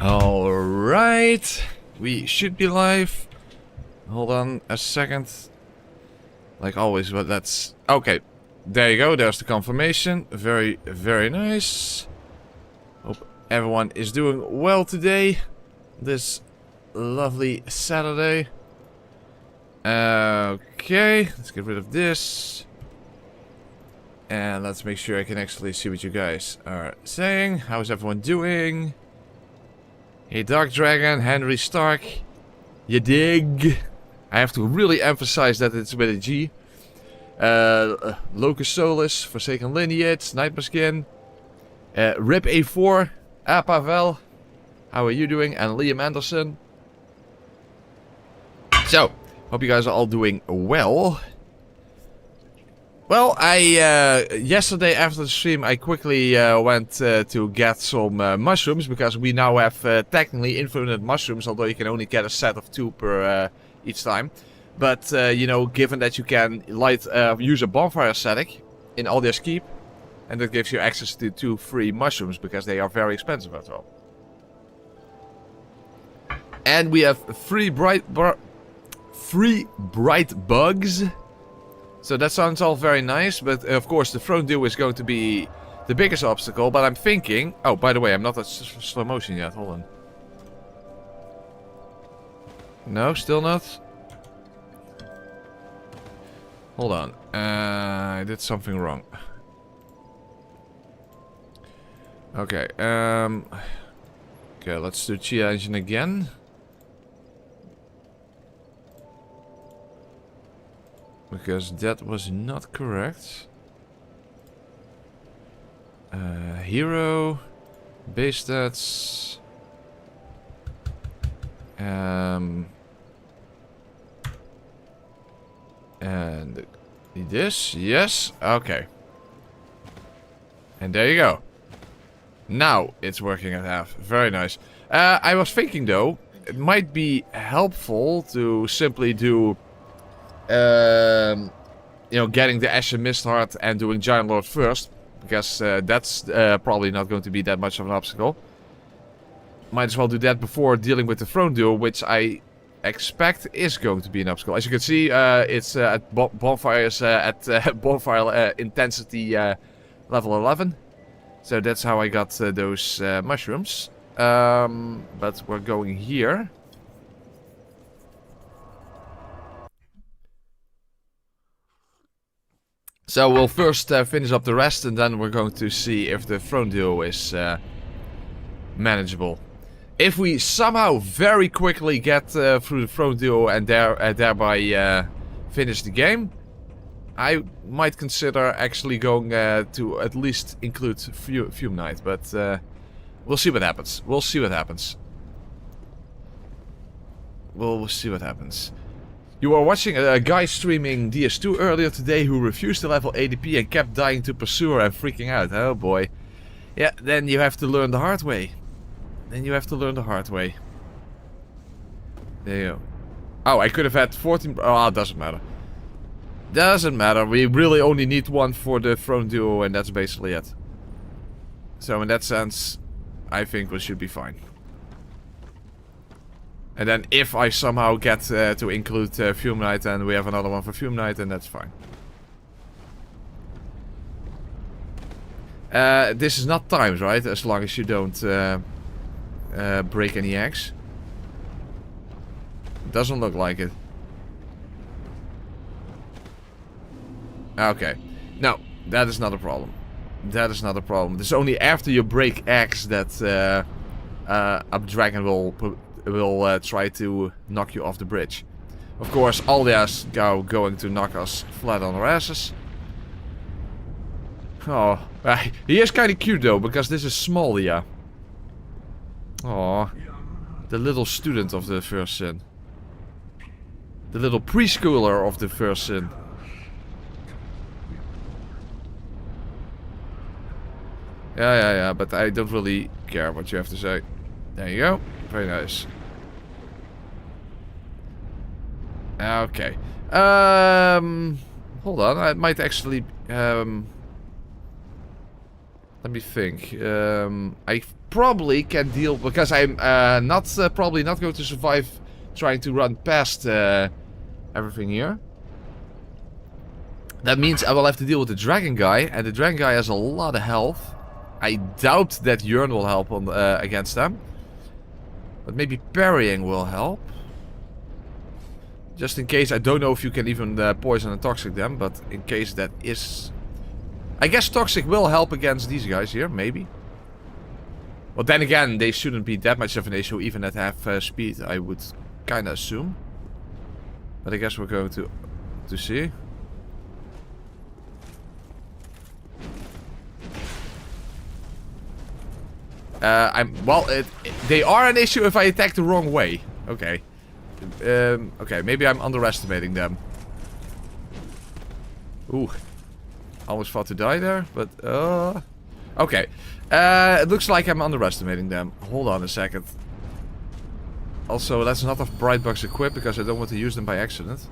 Alright, we should be live. Hold on a second. Like always, but that's... Okay, there you go, there's the confirmation. Very, very nice. Hope everyone is doing well today. This lovely Saturday. Okay, let's get rid of this. And let's make sure I can actually see what you guys are saying. How's everyone doing? Hey, Dark Dragon, Henry Stark. You dig? I have to really emphasize that it's with a G. Locus Solus, Forsaken Lineage, Nightmare Skin. Rip A4, Pavel. How are you doing? And Liam Anderson. So, hope you guys are all doing well. Well, yesterday after the stream I quickly went to get some mushrooms, because we now have technically infinite mushrooms, although you can only get a set of 2 per each time. But, you know, given that you can use a bonfire static in Aldia's Keep, and that gives you access to 2 free mushrooms, because they are very expensive as well. And we have free bright bugs. So that sounds all very nice, but of course the throne duo is going to be the biggest obstacle. But I'm thinking... Oh, by the way, I'm not at slow motion yet. Hold on. No, still not. Hold on. I did something wrong. Okay. Okay, let's do Chia Engine again. Because that was not correct. Hero. Base stats. And this. Yes. Okay. And there you go. Now it's working at half. Very nice. I was thinking though, it might be helpful to simply do... you know, getting the Ashen Mist Heart and doing Giant Lord first, because that's probably not going to be that much of an obstacle. Might as well do that before dealing with the throne duel, which I expect is going to be an obstacle. As you can see, it's at bonfires at bonfire intensity level 11. So that's how I got those mushrooms. But we're going here. So we'll first finish up the rest, and then we're going to see if the throne duo is manageable. If we somehow very quickly get through the throne duo and thereby finish the game, I might consider actually going to at least include Fume Knight, but we'll see what happens. We'll see what happens. We'll see what happens. You were watching a guy streaming DS2 earlier today who refused to level ADP and kept dying to Pursuer and freaking out. Oh boy. Yeah, then you have to learn the hard way. Then you have to learn the hard way. There you go. Oh, I could have had 14... Oh, it doesn't matter. Doesn't matter. We really only need 1 for the throne duo, and that's basically it. So in that sense, I think we should be fine. And then if I somehow get to include Fume Knight and we have another one for Fume Knight, then that's fine. This is not timed, right? As long as you don't break any eggs. Doesn't look like it. Okay. No, that is not a problem. That is not a problem. It's only after you break eggs that a dragon will try to knock you off the bridge. Of course, Aldia's going to knock us flat on our asses. Oh, he is kind of cute though, because this is Smalia. Oh, the little student of the first sin. The little preschooler of the first sin. Yeah, but I don't really care what you have to say. There you go. Very nice. Okay. Hold on. I might actually Let me think. I probably can deal... Because I'm probably not going to survive trying to run past everything here. That means I will have to deal with the dragon guy. And the dragon guy has a lot of health. I doubt that Yearn will help on against them. But maybe parrying will help. Just in case, I don't know if you can even poison and toxic them, but in case that is... I guess toxic will help against these guys here, maybe. But then again, they shouldn't be that much of an issue, even at half speed, I would kind of assume. But I guess we're going to see. They are an issue if I attack the wrong way. Okay. Okay, maybe I'm underestimating them. Ooh. Almost thought to die there, but okay. It looks like I'm underestimating them. Hold on a second. Also, let's not have bright bugs equipped because I don't want to use them by accident.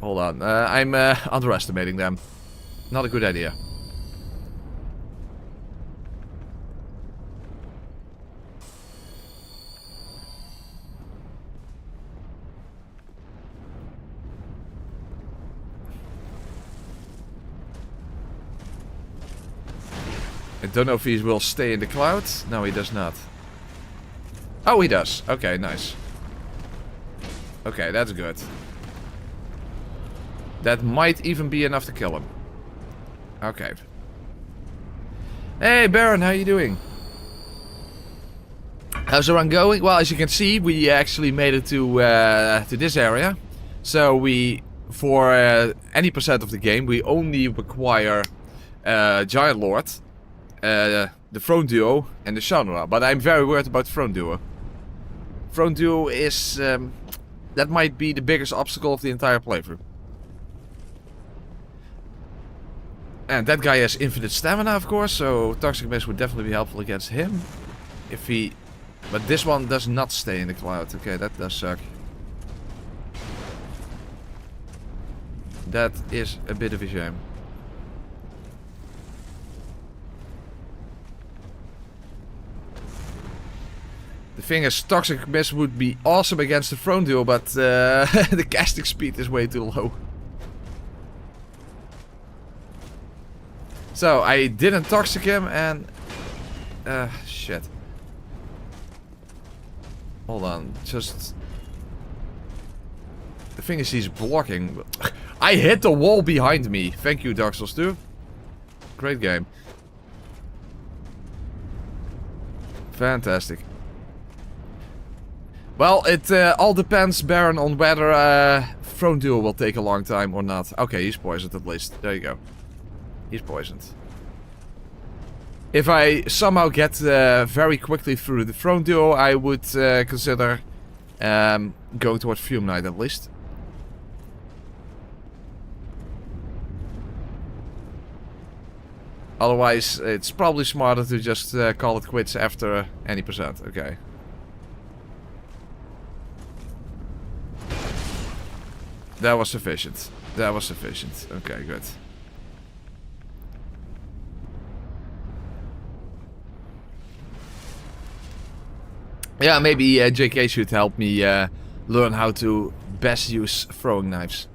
Hold on. I'm underestimating them. Not a good idea. I don't know if he will stay in the cloud. No, he does not. Oh, he does. Okay, nice. Okay, that's good. That might even be enough to kill him. Okay. Hey, Baron, how you doing? How's the run going? Well, as you can see, we actually made it to this area. So we, for any percent of the game, we only require Giant Lord, the Throne Duo, and the Nashandra. But I'm very worried about the Throne Duo. Throne Duo is... that might be the biggest obstacle of the entire playthrough. And that guy has infinite stamina, of course, so Toxic Mist would definitely be helpful against him. If he... But this one does not stay in the cloud. Okay, that does suck. That is a bit of a shame. The thing is, Toxic Mist would be awesome against the Throne Duo, but the casting speed is way too low. So, I didn't toxic him and... shit. Hold on, just... The thing is, he's blocking. I hit the wall behind me. Thank you, Dark Souls 2. Great game. Fantastic. Well, it all depends, Baron, on whether Throne Duo will take a long time or not. Okay, he's poisoned at least. There you go. He's poisoned. If I somehow get very quickly through the Throne Duo, I would consider going towards Fume Knight at least. Otherwise, it's probably smarter to just call it quits after any percent. Okay. That was sufficient. That was sufficient. Okay, good. Yeah, maybe JK should help me learn how to best use throwing knives.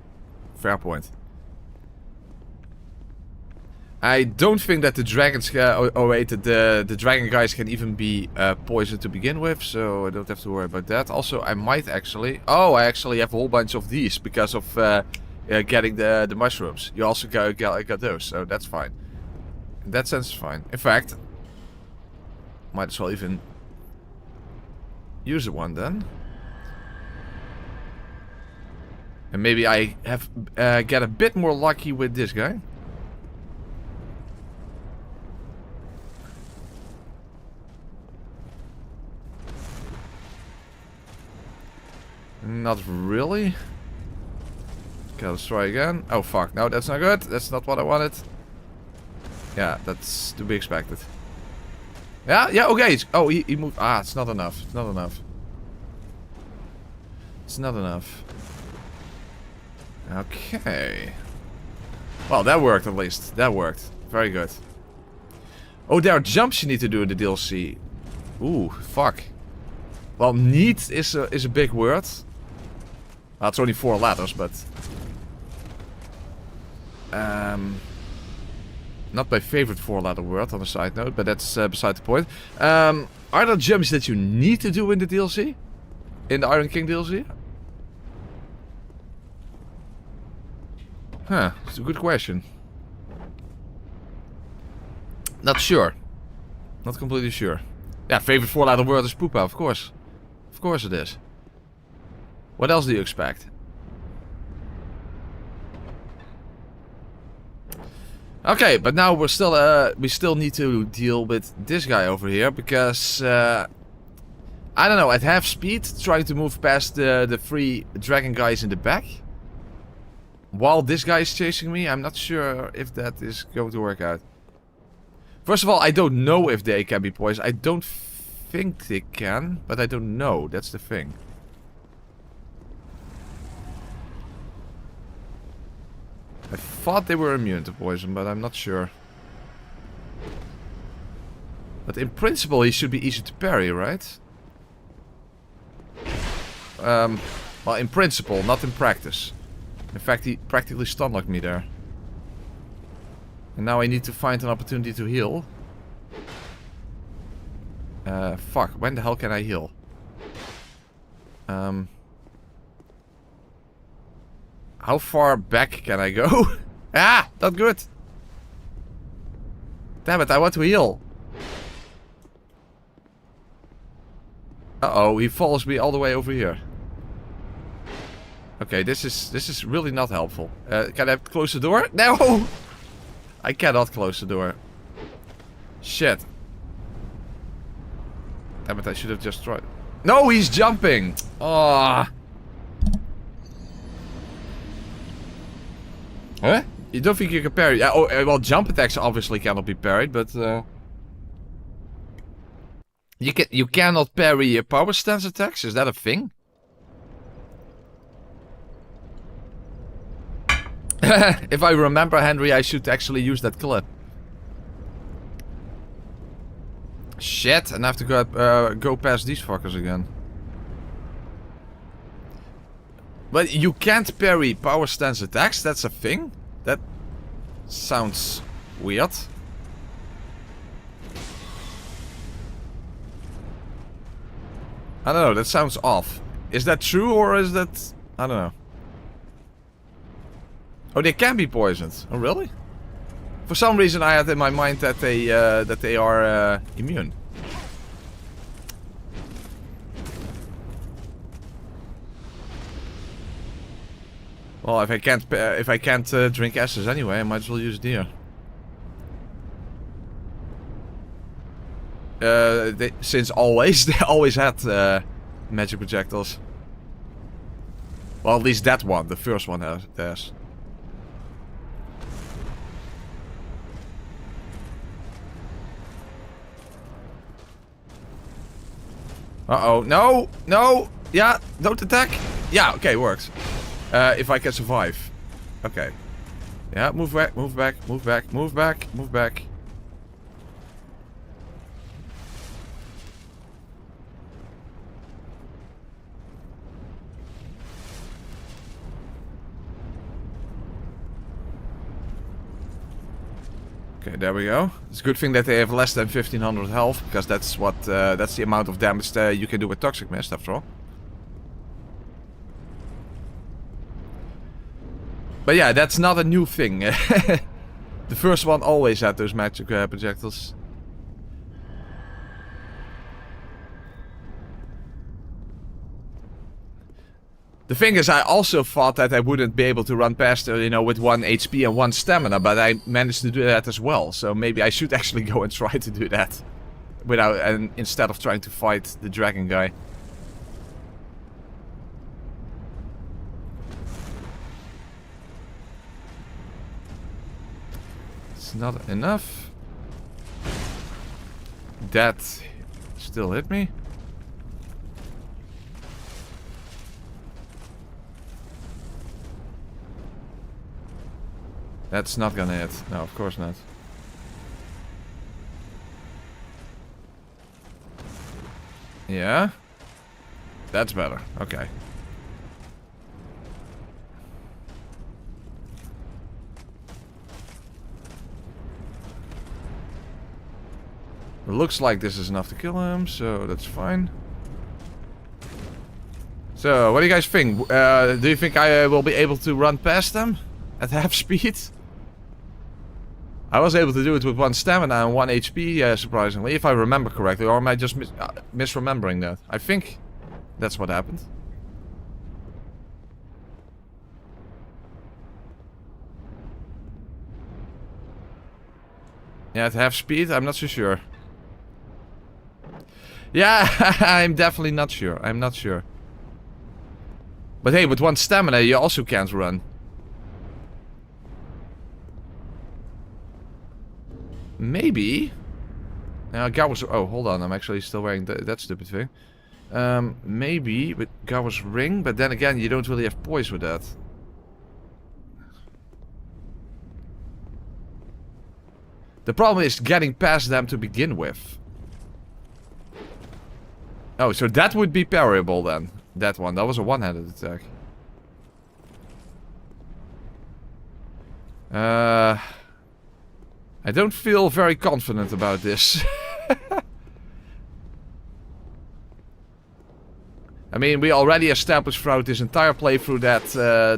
Fair point. I don't think that the dragons... oh wait, the dragon guys can even be poisoned to begin with, so I don't have to worry about that. Also, I might actually... Oh, I actually have a whole bunch of these because of getting the mushrooms. You also got those, so that's fine. In that sense, it's fine. In fact, might as well even use the one then. And maybe I have get a bit more lucky with this guy. Not really. Okay, let's try again. Oh fuck, no, that's not good. That's not what I wanted. Yeah, that's to be expected. Yeah, yeah, okay. Oh, he moved. Ah, it's not enough. It's not enough. It's not enough. Okay. Well, that worked at least. That worked. Very good. Oh, there are jumps you need to do in the DLC. Ooh, fuck. Well, need is a big word. Well, it's only 4 letters, but... not my favorite 4-letter word on a side note, but that's beside the point. Are there jumps that you need to do in the DLC? In the Iron King DLC? Huh, it's a good question. Not sure. Not completely sure. Yeah, favorite 4-letter word is poopa, of course. Of course it is. What else do you expect? Okay, but now we're still we still need to deal with this guy over here because I don't know, at half speed trying to move past the 3 dragon guys in the back while this guy is chasing me, I'm not sure if that is going to work out. First of all, I don't know if they can be poisoned. I don't think they can, but I don't know. That's the thing. I thought they were immune to poison, but I'm not sure. But in principle, he should be easy to parry, right? Well, in principle, not in practice. In fact, he practically stun-locked me there. And now I need to find an opportunity to heal. Fuck, when the hell can I heal? How far back can I go? Ah, not good. Damn it, I want to heal. Uh-oh, he follows me all the way over here. Okay, this is really not helpful. Can I close the door? No! I cannot close the door. Shit. Damn it, I should have just tried. No, he's jumping! Ah. Huh? You don't think you can parry? Yeah, oh, well, jump attacks obviously cannot be parried, but you cannot parry power stance attacks. Is that a thing? If I remember, Henry, I should actually use that clip. Shit, and I have to go past these fuckers again. But you can't parry power stance attacks? That's a thing? That sounds weird. I don't know, that sounds off. Is that true or is that... I don't know. Oh, they can be poisoned. Oh, really? For some reason I had in my mind that they are immune. Well, if I can't drink S's anyway, I might as well use deer. Since always, they always had magic projectiles. Well, at least that one, the first one has. Uh-oh, no, no, yeah, don't attack. Yeah, okay, works. If I can survive. Okay. Yeah, move back, move back, move back, move back, move back. Okay, there we go. It's a good thing that they have less than 1500 health, because that's what that's the amount of damage you can do with Toxic Mist after all. But yeah, that's not a new thing. The first one always had those magic projectiles. The thing is, I also thought that I wouldn't be able to run past her, you know, with 1 HP and 1 stamina, but I managed to do that as well. So maybe I should actually go and try to do that, instead of trying to fight the dragon guy. It's not enough. That still hit me. That's not gonna hit. No, of course not. Yeah. That's better. Okay. It looks like this is enough to kill him, so that's fine. So, what do you guys think? Do you think I will be able to run past them at half speed? I was able to do it with 1 stamina and 1 HP, surprisingly, if I remember correctly. Or am I just misremembering that? I think that's what happened. Yeah, at half speed? I'm not so sure. Yeah, I'm definitely not sure. I'm not sure. But hey, with 1 stamina, you also can't run. Maybe. Now, Gau's... Oh, hold on. I'm actually still wearing that stupid thing. Maybe with Gau's ring, but then again, you don't really have poise with that. The problem is getting past them to begin with. Oh, so that would be parryable then. That one. That was a one-handed attack. I don't feel very confident about this. I mean, we already established throughout this entire playthrough that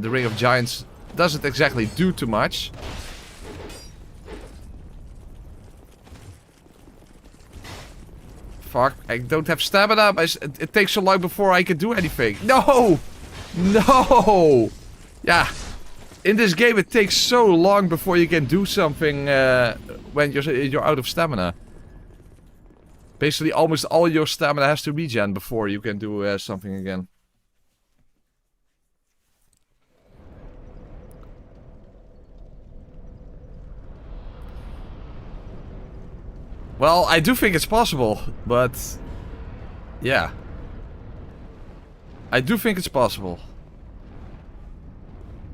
the Ring of Giants doesn't exactly do too much. Fuck, I don't have stamina. It takes so long before I can do anything. No! No! Yeah. In this game, it takes so long before you can do something when you're out of stamina. Basically, almost all your stamina has to regen before you can do something again. Well, I do think it's possible, but... yeah. I do think it's possible.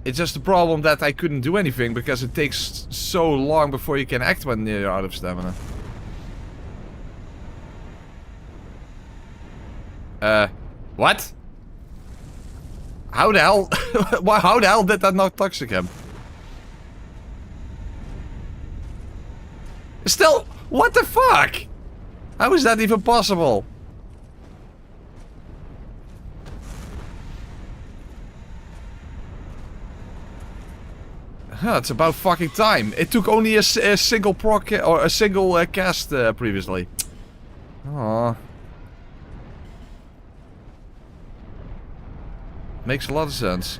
It's just the problem that I couldn't do anything because it takes so long before you can act when you're out of stamina. What? How the hell? How the hell did that not toxic him? Still, what the fuck? How is that even possible? Huh, it's about fucking time. It took only a single proc or a single cast previously. Aww. Makes a lot of sense.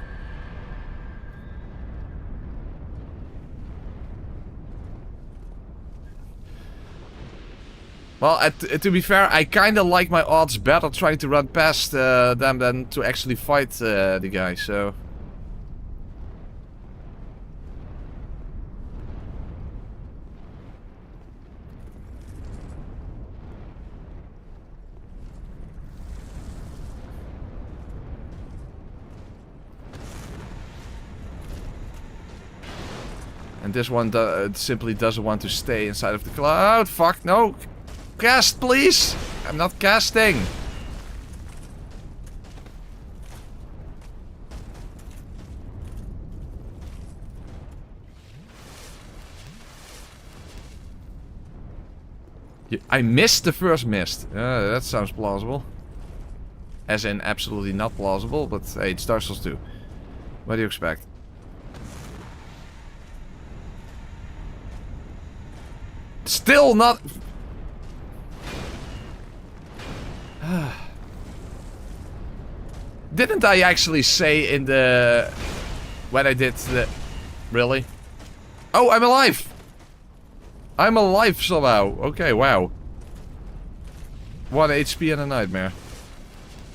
Well, to be fair, I kinda like my odds better trying to run past them than to actually fight the guy, so... And this one simply doesn't want to stay inside of the cloud. Fuck, no! Cast, please! I'm not casting! I missed the first mist. That sounds plausible. As in, absolutely not plausible, but hey, it's Dark Souls 2. What do you expect? Still not... Didn't I actually say in the... when I did the... Really? Oh, I'm alive! I'm alive somehow. Okay, wow. 1 HP and a nightmare.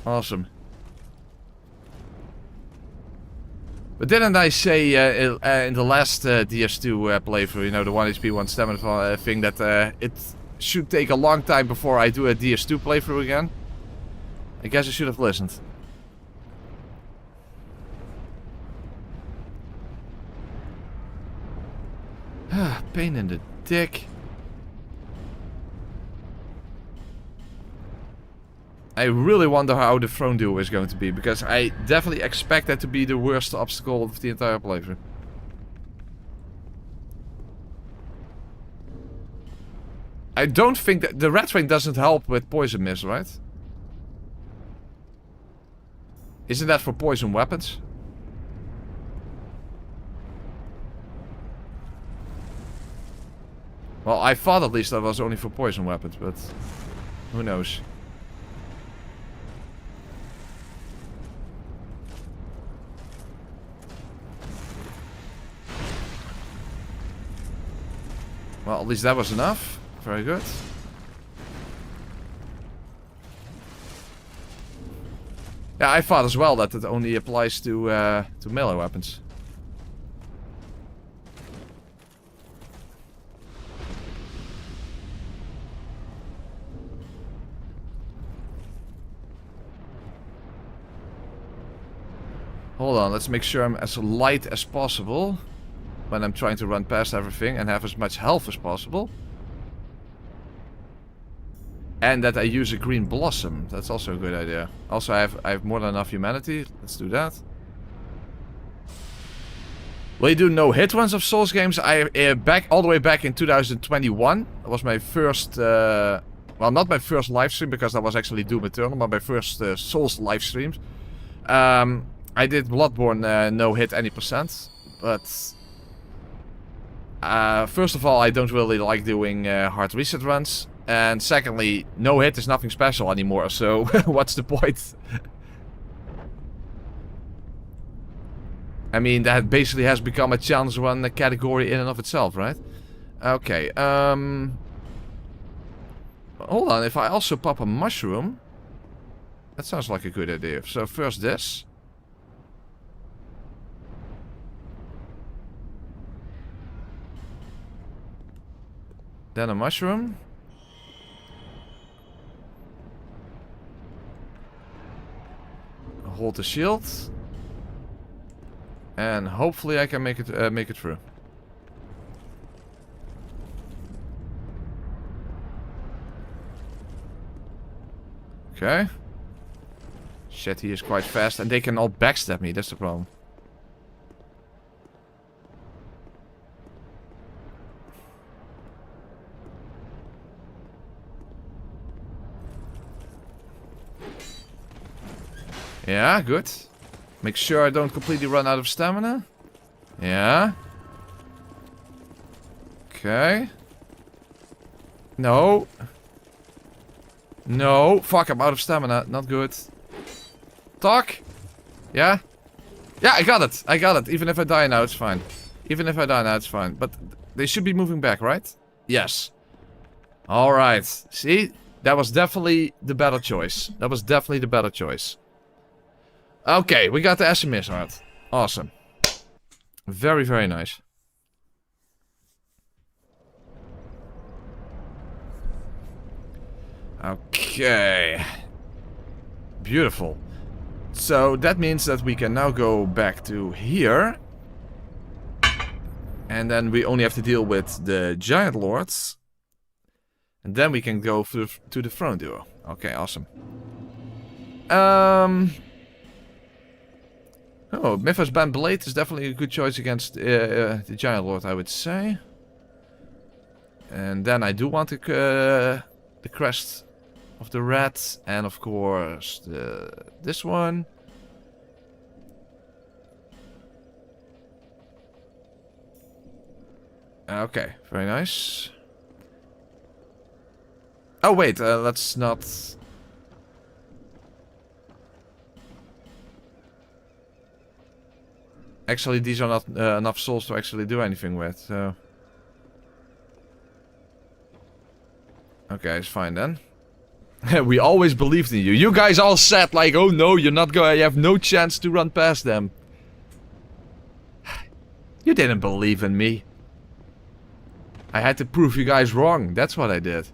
Awesome. But didn't I say in the last DS2 playthrough, you know, the 1 HP, 1 stamina thing, that it should take a long time before I do a DS2 playthrough again? I guess I should have listened. Pain in the dick. I really wonder how the throne duo is going to be, because I definitely expect that to be the worst obstacle of the entire playthrough. I don't think that the red ring doesn't help with poison mist, right? Isn't that for poison weapons? Well, I thought at least that was only for poison weapons, but who knows? Well, at least that was enough. Very good. Yeah, I thought as well that it only applies to melee weapons. Hold on, let's make sure I'm as light as possible when I'm trying to run past everything and have as much health as possible. And that I use a green blossom. That's also a good idea. Also, I have more than enough humanity. Let's do that. Will you do no hit runs of Souls games? Back all the way back in 2021. That was my first. Well, not my first live stream because that was actually Doom Eternal, but my first Souls live streams. I did Bloodborne no hit any percent, but first of all, I don't really like doing hard reset runs. And secondly, no hit is nothing special anymore, so what's the point? I mean, that basically has become a challenge run category in and of itself, right? Okay, hold on, if I also pop a mushroom, that sounds like a good idea. So first this. Then a mushroom. Hold the shield, and hopefully I can make it through. Okay. Shit, he is quite fast, and they can all backstab me. That's the problem. Yeah, good. Make sure I don't completely run out of stamina. Yeah. Okay. No. No. Fuck, I'm out of stamina. Not good. Talk. Yeah. Yeah, I got it. I got it. Even if I die now, it's fine. Even if I die now, it's fine. But they should be moving back, right? Yes. Alright. See? That was definitely the better choice. That was definitely the better choice. Okay, we got the SMS art. Awesome. Very, very nice. Okay. Beautiful. So that means that we can now go back to here. And then we only have to deal with the giant lords. And then we can go to the throne duo. Okay, awesome. Oh, Mythos Band Blade is definitely a good choice against the Giant Lord, I would say. And then I do want the crest of the rat, and of course this one. Okay, very nice. Oh wait, let's not. Actually, these are not enough souls to actually do anything with, so... Okay, it's fine then. We always believed in you. You guys all said like, oh no, you're not going, you have no chance to run past them. You didn't believe in me. I had to prove you guys wrong. That's what I did.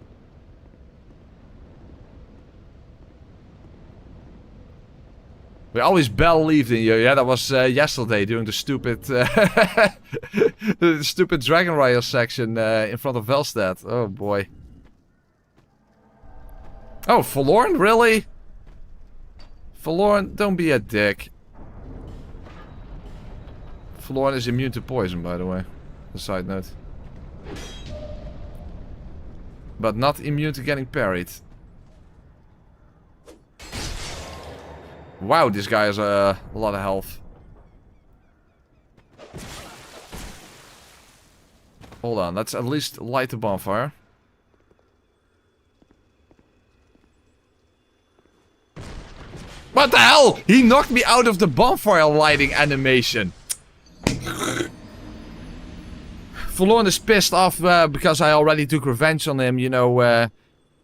We always believed in you. Yeah, that was yesterday during the stupid, the stupid Dragon Rider section in front of Velstad. Oh boy. Oh, Forlorn? Really? Forlorn, don't be a dick. Forlorn is immune to poison, by the way. A side note. But not immune to getting parried. Wow, this guy has a lot of health. Hold on, let's at least light the bonfire. What the hell? He knocked me out of the bonfire lighting animation. Forlorn is pissed off because I already took revenge on him, you know,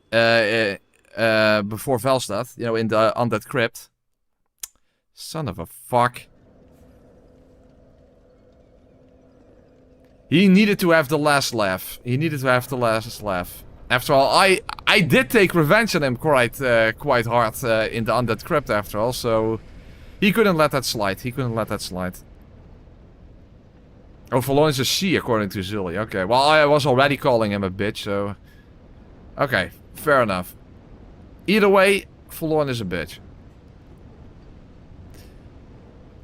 before Velstad, you know, in the Undead Crypt. Son of a fuck. He needed to have the last laugh. He needed to have the last laugh. After all, I did take revenge on him quite hard in the Undead Crypt after all, so he couldn't let that slide. He couldn't let that slide. Oh, Forlorn is a she, according to Zully. Okay, well, I was already calling him a bitch, so... Okay, fair enough. Either way, Forlorn is a bitch.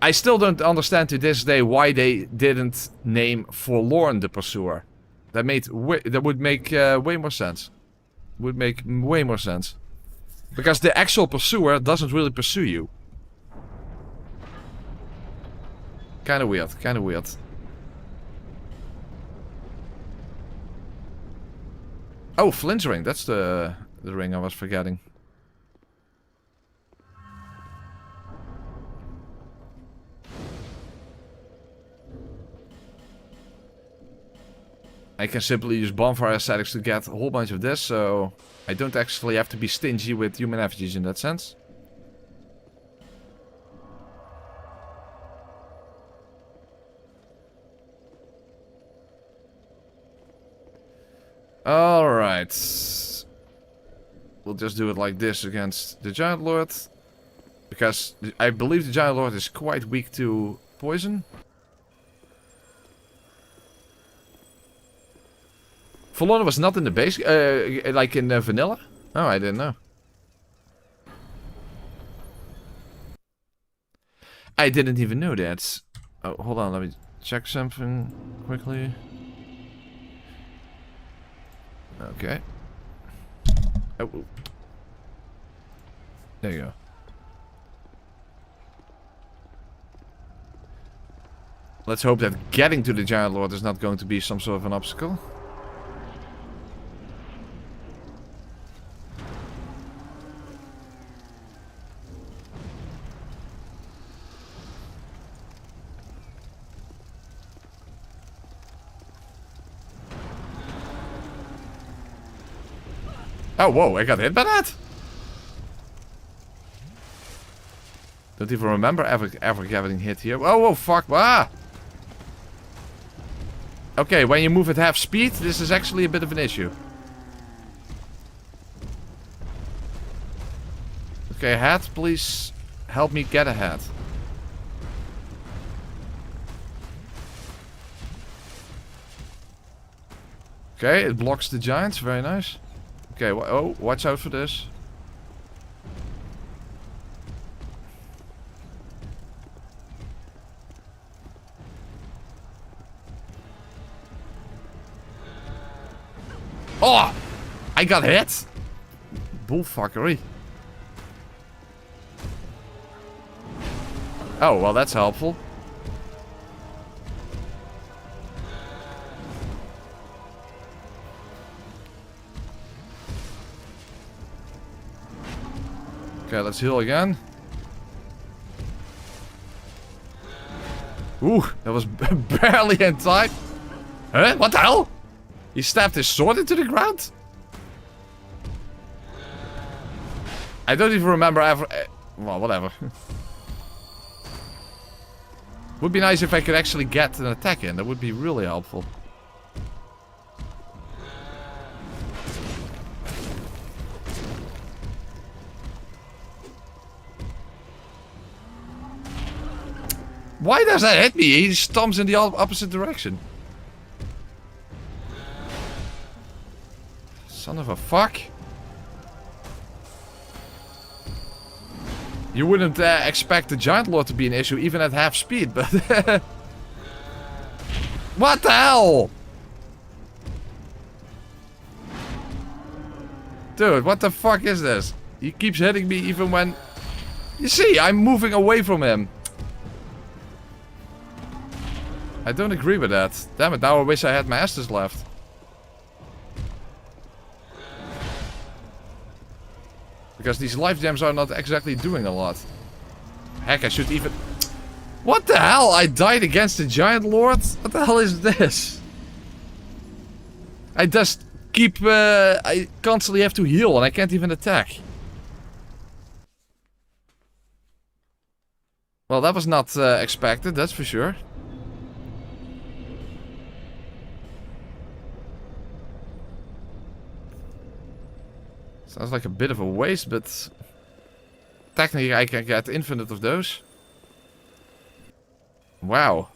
I still don't understand to this day why they didn't name Forlorn the Pursuer. That would make way more sense. Would make way more sense. Because the actual Pursuer doesn't really pursue you. Kinda weird, kinda weird. Oh, Flint's ring. That's the ring I was forgetting. I can simply use bonfire aesthetics to get a whole bunch of this, so I don't actually have to be stingy with human effigies in that sense. Alright. We'll just do it like this against the Giant Lord. Because I believe the Giant Lord is quite weak to poison. Forlorn was not in the base, like in vanilla? Oh, I didn't know. I didn't even know that. Oh, hold on, let me check something quickly. Okay. Oh. There you go. Let's hope that getting to the Giant Lord is not going to be some sort of an obstacle. Oh, whoa, I got hit by that? Don't even remember ever getting hit here. Oh, whoa, fuck. Ah! Okay, when you move at half speed, this is actually a bit of an issue. Okay, hat, please help me get a hat. Okay, it blocks the giants. Very nice. Okay, oh, watch out for this. Oh! I got hit! Bullfuckery. Oh, well, that's helpful. Okay, let's heal again. Ooh, that was barely in time. Huh? What the hell? He stabbed his sword into the ground? I don't even remember ever... well, whatever. Would be nice if I could actually get an attack in. That would be really helpful. Why does that hit me? He stomps in the opposite direction. Son of a fuck. You wouldn't expect the Giant Lord to be an issue even at half speed, but... What the hell? Dude, what the fuck is this? He keeps hitting me even when... You see, I'm moving away from him. I don't agree with that. Damn it, now I wish I had my Estus left. Because these life gems are not exactly doing a lot. Heck, I should even... What the hell? I died against the Giant Lord? What the hell is this? I just keep... I constantly have to heal and I can't even attack. Well, that was not expected, that's for sure. Sounds like a bit of a waste, but... Technically I can get infinite of those. Wow.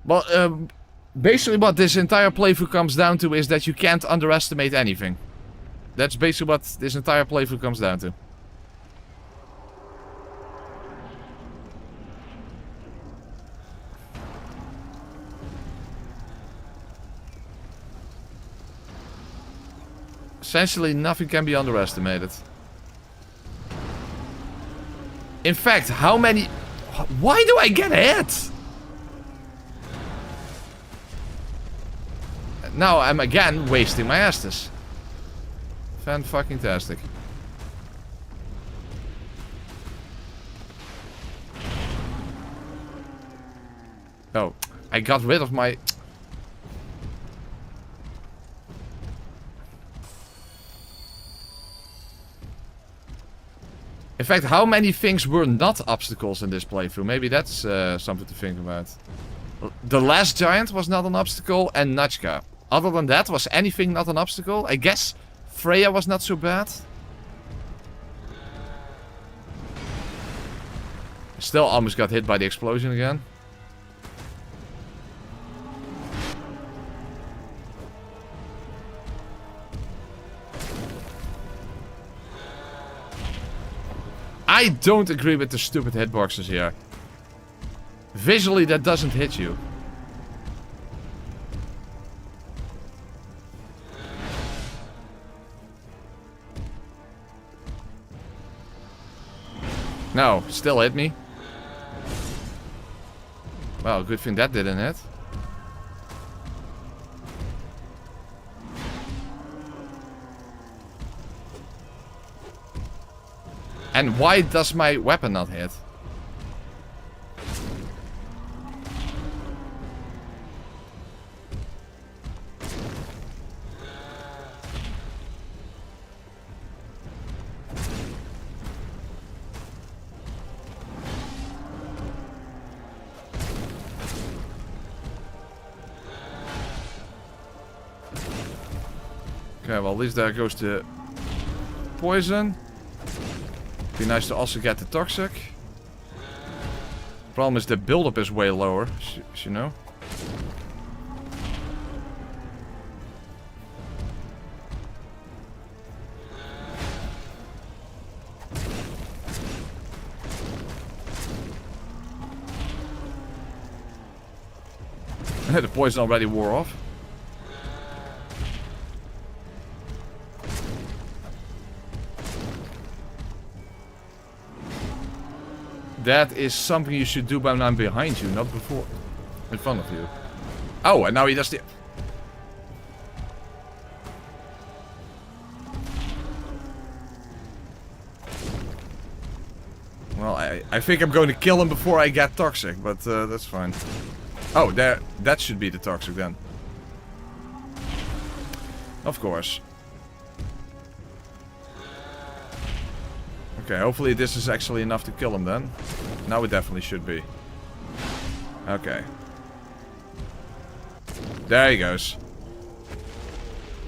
Well, basically what this entire playthrough comes down to is that you can't underestimate anything. That's basically what this entire playthrough comes down to. Essentially, nothing can be underestimated. In fact, how many... Why do I get hit? Now I'm again wasting my Estus. Fan-fucking-tastic. Oh, I got rid of my... In fact, how many things were not obstacles in this playthrough? Maybe that's something to think about. The last giant was not an obstacle, and Nachka. Other than that, was anything not an obstacle? I guess Freya was not so bad. Still almost got hit by the explosion again. I don't agree with the stupid hitboxes here. Visually, that doesn't hit you. No, still hit me. Well, good thing that didn't hit. And why does my weapon not hit? Okay, well at least there goes the poison. Be nice to also get the toxic. Problem is the buildup is way lower, as you know. The poison already wore off. That is something you should do when I'm behind you, not before. In front of you. Oh, and now he does the... Well, I think I'm going to kill him before I get toxic, but that's fine. Oh, there, that should be the toxic then. Of course. Okay, hopefully this is actually enough to kill him then. Now it definitely should be. Okay. There he goes.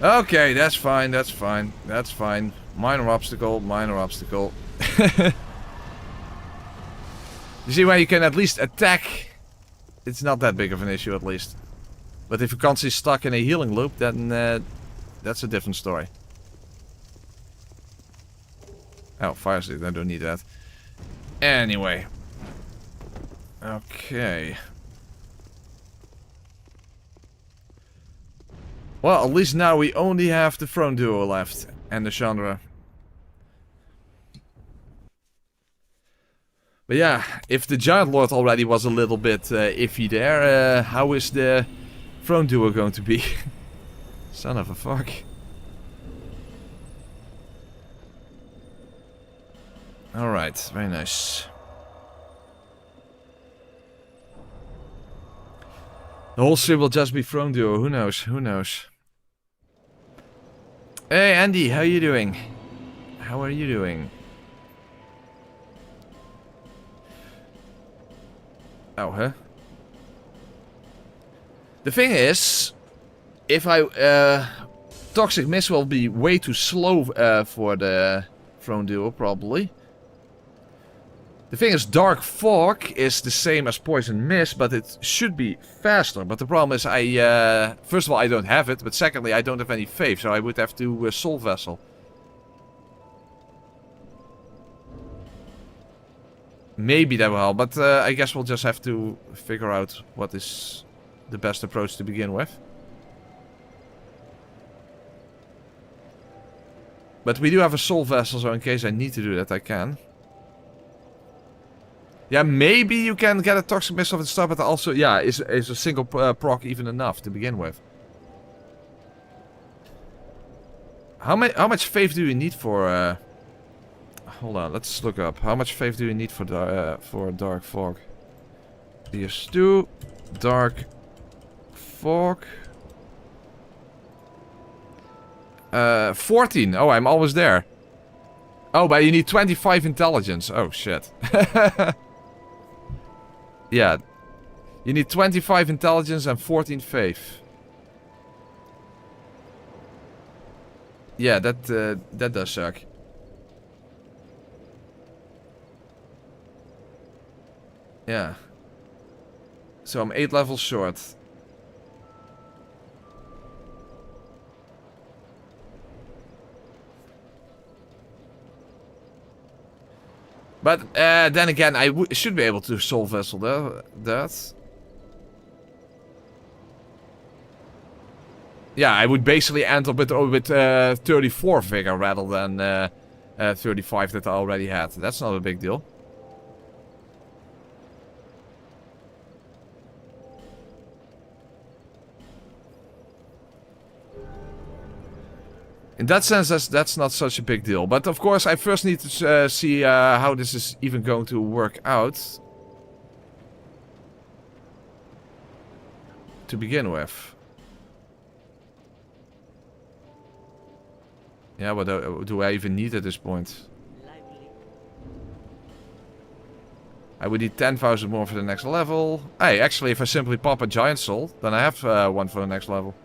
Okay, that's fine, that's fine, that's fine. Minor obstacle, minor obstacle. You see, when you can at least attack it's not that big of an issue at least. But if you're constantly stuck in a healing loop, then that's a different story. Oh, fire stick, I don't need that. Anyway. Okay. Well, at least now we only have the Throne Duo left. And the Nashandra. But yeah, if the Giant Lord already was a little bit iffy there, how is the Throne Duo going to be? Son of a fuck. Alright, very nice. The whole stream will just be Throne Duo, who knows, who knows. Hey Andy, how you doing? How are you doing? Oh, huh? The thing is, if Toxic Mist will be way too slow for the Throne Duo, probably. The thing is, Dark Fog is the same as Poison Mist, but it should be faster. But the problem is, first of all, I don't have it, but secondly, I don't have any faith, so I would have to Soul Vessel. Maybe that will help, but I guess we'll just have to figure out what is the best approach to begin with. But we do have a Soul Vessel, so in case I need to do that, I can. Yeah, maybe you can get a Toxic Mist off the start, but also, yeah, is a single proc even enough to begin with? How much faith do you need for... Hold on, let's look up. How much faith do you need for Dark Fog? DS2, Dark Fog. 14. Oh, I'm always there. Oh, but you need 25 intelligence. Oh, shit. Yeah. You need 25 intelligence and 14 faith. Yeah, that does suck. Yeah. So I'm 8 levels short. But then again, I should be able to Soul Vessel that. Yeah, I would basically end up with 34 vigor rather than 35 that I already had. That's not a big deal. In that sense, that's not such a big deal. But of course, I first need to see how this is even going to work out. To begin with. Yeah, what do I even need at this point? I would need 10,000 more for the next level. Hey, actually, if I simply pop a Giant Soul, then I have one for the next level.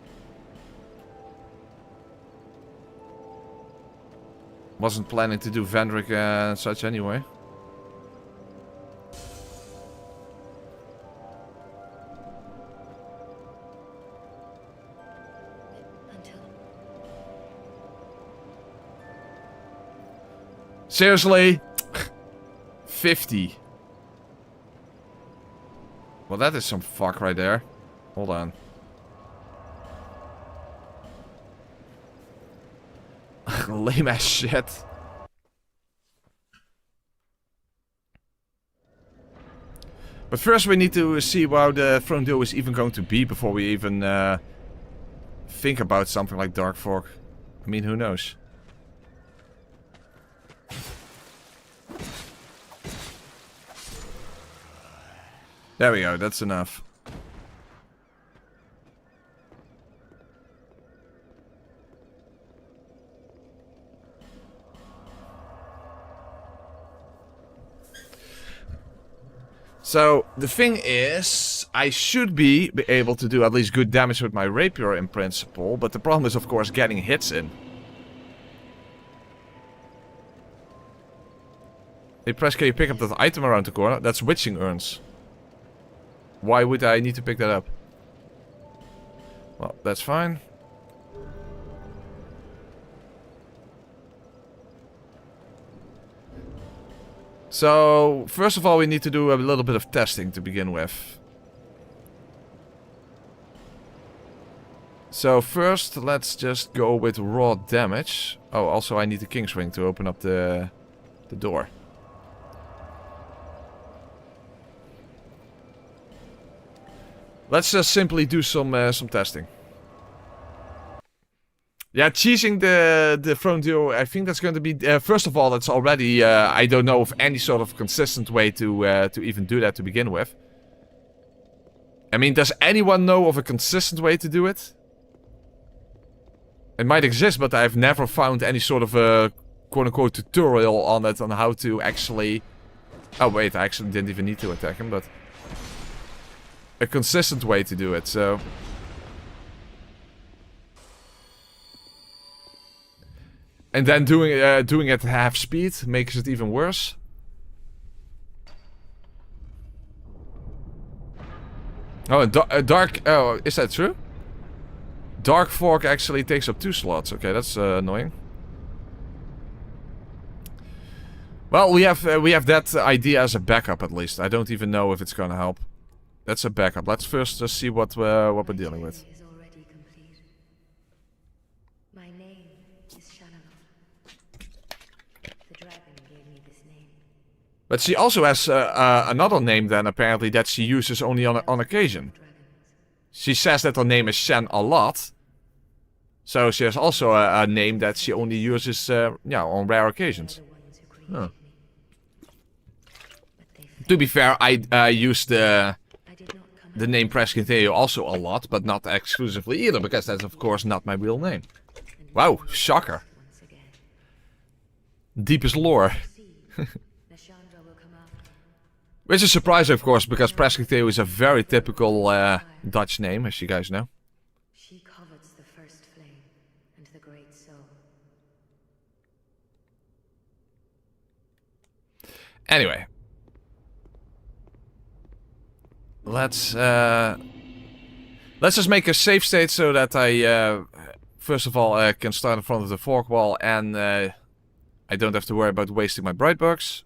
Wasn't planning to do Vendrick and such anyway. Seriously? 50. Well, that is some fuck right there. Hold on. Lame ass shit. But first we need to see how the Throne Duo is even going to be before we even think about something like Dark Fog. I mean, who knows? There we go, that's enough. So, the thing is, I should be able to do at least good damage with my rapier in principle, but the problem is, of course, getting hits in. Hey, Press, can you pick up that item around the corner? That's witching urns. Why would I need to pick that up? Well, that's fine. So, first of all, we need to do a little bit of testing to begin with. So, first, let's just go with raw damage. Oh, also I need the King's Ring to open up the door. Let's just simply do some testing. Yeah, cheesing the front duo, I think that's going to be... first of all, that's already... I don't know of any sort of consistent way to even do that to begin with. I mean, does anyone know of a consistent way to do it? It might exist, but I've never found any sort of a quote-unquote tutorial on it, on how to actually... Oh, wait, I actually didn't even need to attack him, but... A consistent way to do it, so... And then doing it at half speed makes it even worse. Oh, and dark... Oh, is that true? Dark Fork actually takes up 2 slots. Okay, that's annoying. Well, we have that idea as a backup at least. I don't even know if it's gonna help. That's a backup. Let's first just see what we're dealing with. My name is Nashandra. The dragon gave me this name. But she also has another name then apparently that she uses only on occasion. She says that her name is Shen a lot. So she has also a name that she only uses yeah, on rare occasions. Huh. To be fair, I used the name Prescinteo also a lot, but not exclusively either, because that's of course not my real name. Wow, shocker. Deepest lore. Which is surprising, of course, because Prescinteo is a very typical Dutch name, as you guys know. She covets the first flame and the great soul. Anyway. Let's just make a safe state so that I, first of all, can start in front of the fork wall and I don't have to worry about wasting my bright bugs.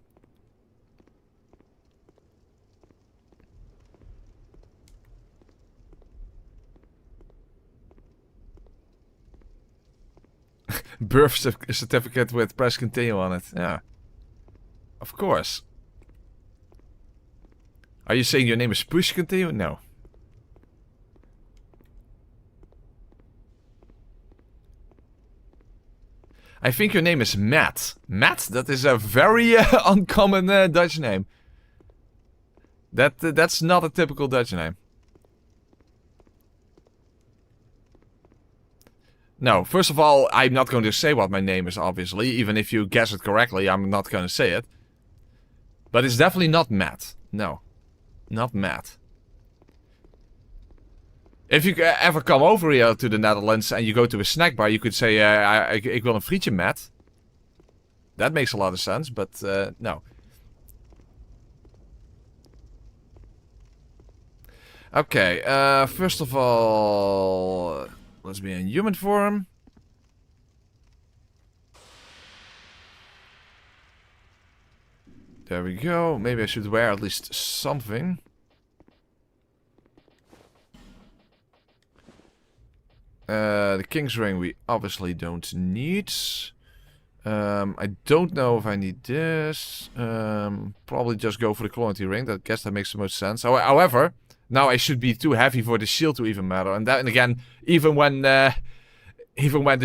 Birth certificate with Prescinteo on it. Yeah. Of course. Are you saying your name is Prescinteo? No. I think your name is Matt. Matt? That is a very uncommon Dutch name. That's not a typical Dutch name. No, first of all, I'm not going to say what my name is, obviously. Even if you guess it correctly, I'm not going to say it. But it's definitely not Matt. No. Not Matt. If you ever come over here to the Netherlands and you go to a snack bar, you could say, ik wil een frietje, Matt. That makes a lot of sense, but no. Okay, first of all... Let's be in human form. There we go. Maybe I should wear at least something. The King's Ring we obviously don't need. I don't know if I need this. Probably just go for the Quality Ring. I guess that makes the most sense. However, now I should be too heavy for the shield to even matter. And then again, even when the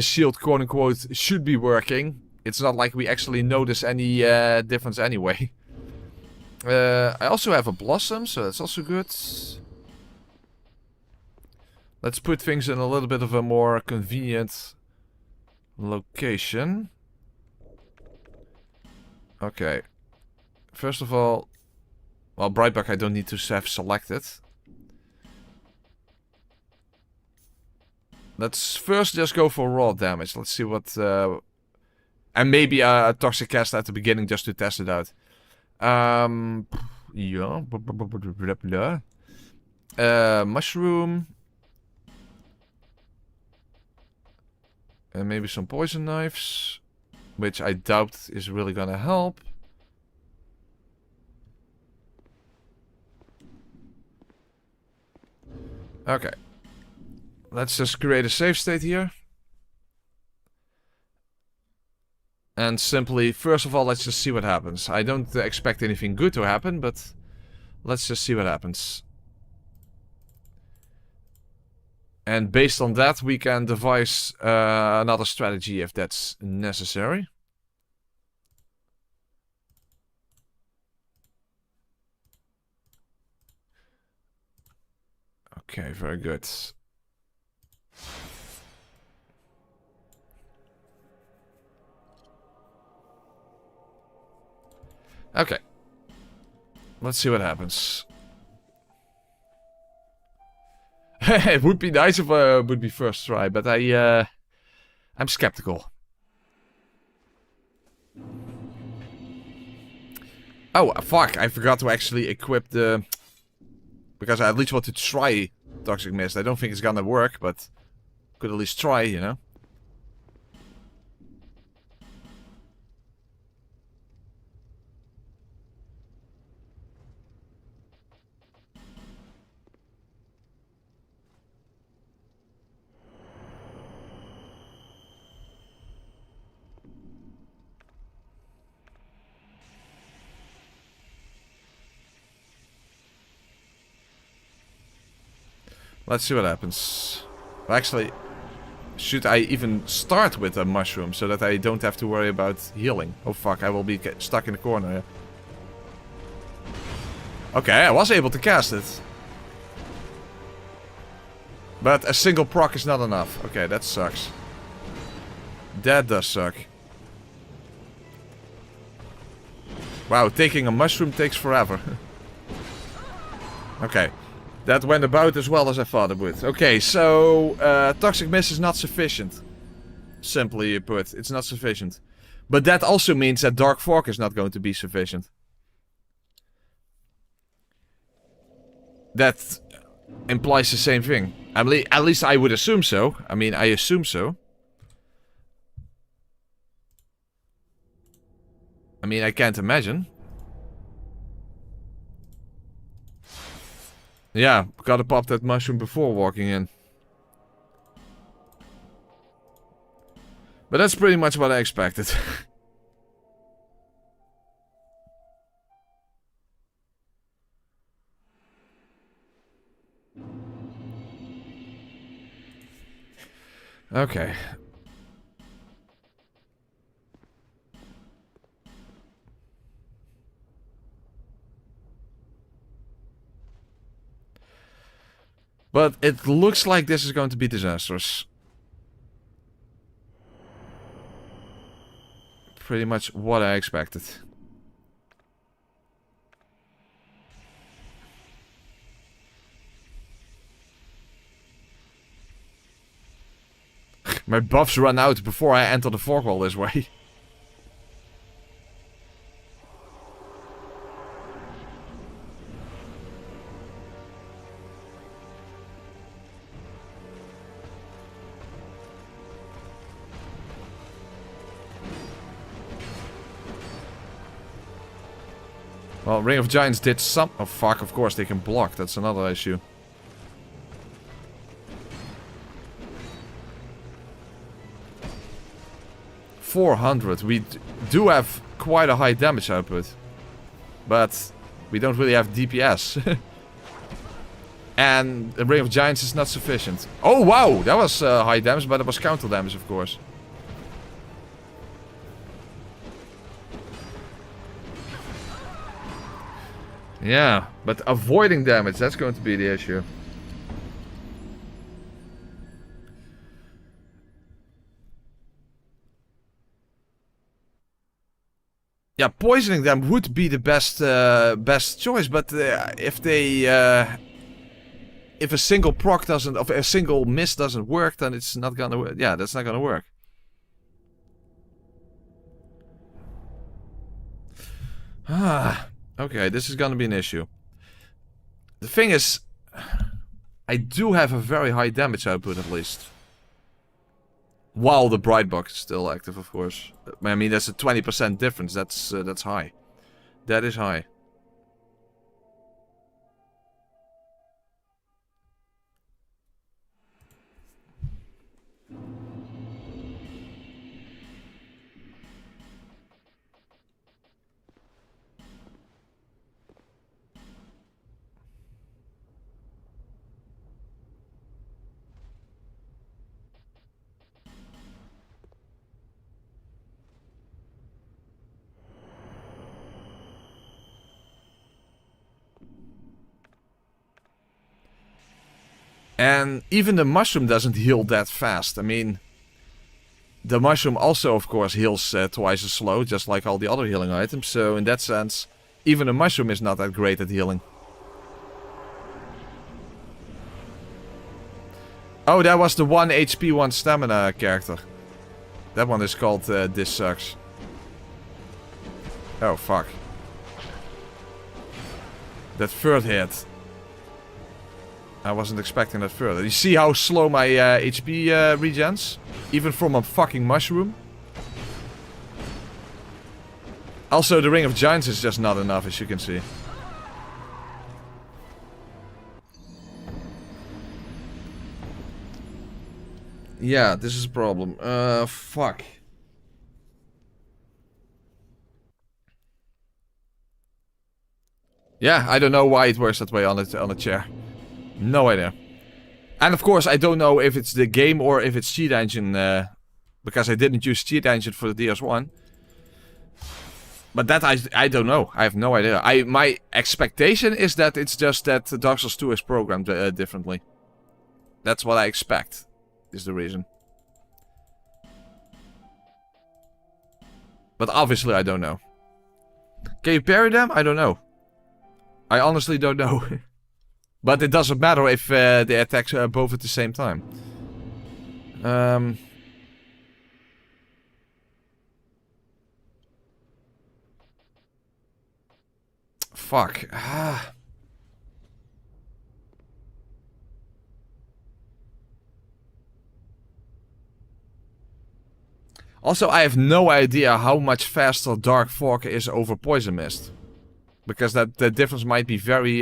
shield quote unquote should be working, it's not like we actually notice any difference anyway. I also have a Blossom, so that's also good. Let's put things in a little bit of a more convenient location. Okay. First of all, well, Brightback I don't need to have selected. Let's first just go for raw damage. Let's see what... and maybe a Toxic Cast at the beginning just to test it out. Yeah. Mushroom. And maybe some poison knives. Which I doubt is really gonna help. Okay. Let's just create a save state here. And simply, first of all, let's just see what happens. I don't expect anything good to happen, but let's just see what happens. And based on that, we can devise another strategy if that's necessary. Okay, very good. Okay. Let's see what happens. It would be nice if it would be first try, but I'm skeptical. Oh, fuck, I forgot to actually equip the... Because I at least want to try Toxic Mist. I don't think it's gonna work, but could at least try, you know? Let's see what happens. Actually, should I even start with a mushroom so that I don't have to worry about healing? Oh fuck, I will be stuck in the corner here. Okay, I was able to cast it. But a single proc is not enough. Okay, that sucks. That does suck. Wow, taking a mushroom takes forever. Okay. That went about as well as I thought it would. Okay, so Toxic Mist is not sufficient. Simply put, it's not sufficient. But that also means that Dark Fog is not going to be sufficient. That implies the same thing. At least I would assume so. I mean, I assume so. I mean, I can't imagine. Yeah, gotta pop that mushroom before walking in. But that's pretty much what I expected. Okay. But it looks like this is going to be disastrous. Pretty much what I expected. My buffs run out before I enter the fog wall this way. Well, Ring of Giants did some... Oh fuck, of course they can block. That's another issue. $400. We do have quite a high damage output. But we don't really have DPS. And the Ring of Giants is not sufficient. Oh wow, that was high damage, but it was counter damage of course. Yeah, but avoiding damage, that's going to be the issue. Yeah, poisoning them would be the best choice, but if they if a single proc doesn't, if a single miss doesn't work, then it's not gonna work. Yeah, that's not gonna work. Ah, okay, this is gonna be an issue. The thing is, I do have a very high damage output at least. While the bright box is still active, of course. I mean, that's a 20% difference. That's high. That is high. And even the mushroom doesn't heal that fast. I mean, the mushroom also, of course, heals twice as slow, just like all the other healing items. So in that sense, even the mushroom is not that great at healing. Oh, that was the 1 HP, 1 stamina character. That one is called This Sucks. Oh, fuck. That third hit. I wasn't expecting that further. You see how slow my HP regens? Even from a fucking mushroom? Also, the Ring of Giants is just not enough, as you can see. Yeah, this is a problem. Fuck. Yeah, I don't know why it works that way on a chair. No idea. And of course, I don't know if it's the game or if it's cheat engine, because I didn't use cheat engine for the DS1. But that I don't know. I have no idea. My expectation is that it's just that Dark Souls 2 is programmed differently. That's what I expect, is the reason. But obviously I don't know. Can you parry them? I don't know. I honestly don't know. But it doesn't matter if they attack both at the same time. Fuck. Also, I have no idea how much faster Dark Fog is over Poison Mist. Because the difference might be very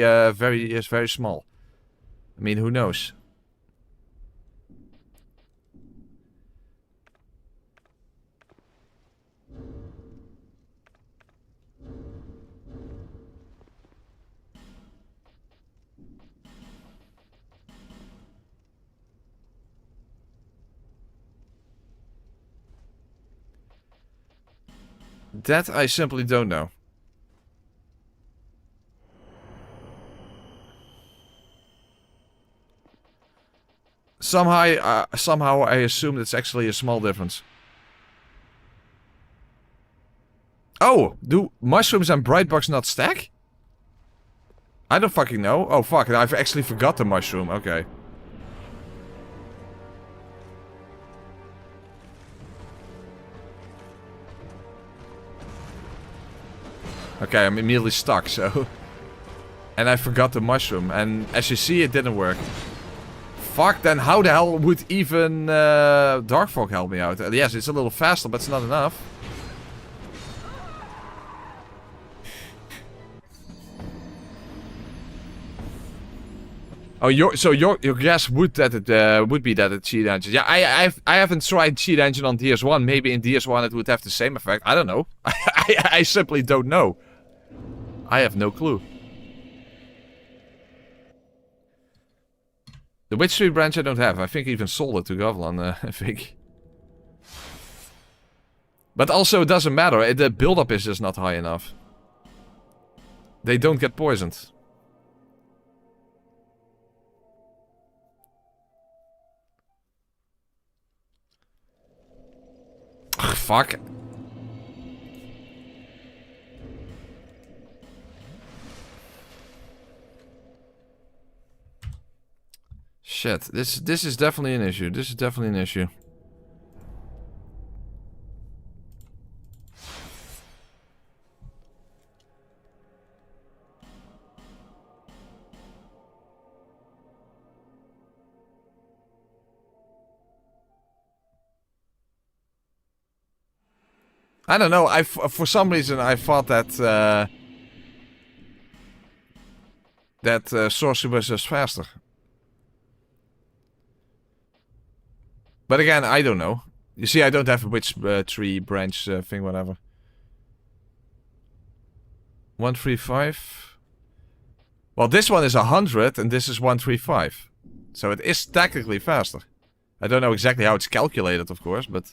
small. I mean, who knows? That I simply don't know. Somehow I assume it's actually a small difference. Oh, do mushrooms and bright bugs not stack? I don't fucking know. Oh fuck, I've actually forgot the mushroom. Okay. Okay, I'm immediately stuck, so... And I forgot the mushroom, and as you see, it didn't work. Fuck, then how the hell would even Dark Fog help me out? Yes, it's a little faster, but it's not enough. Oh, your guess would that it would be that it's cheat engine. Yeah, I haven't tried cheat engine on DS1. Maybe in DS1 it would have the same effect. I don't know. I simply don't know. I have no clue. The Witch Tree branch I don't have. I think I even sold it to Govlan, I think. But also it doesn't matter. The build-up is just not high enough. They don't get poisoned. Ugh, fuck. Shit, this is definitely an issue. This is definitely an issue. I don't know. For some reason I thought that sorcery was just faster. But again, I don't know. You see, I don't have a witch tree branch thing, whatever. 135. Well, this one is 100 and this is 135. So it is technically faster. I don't know exactly how it's calculated, of course, but...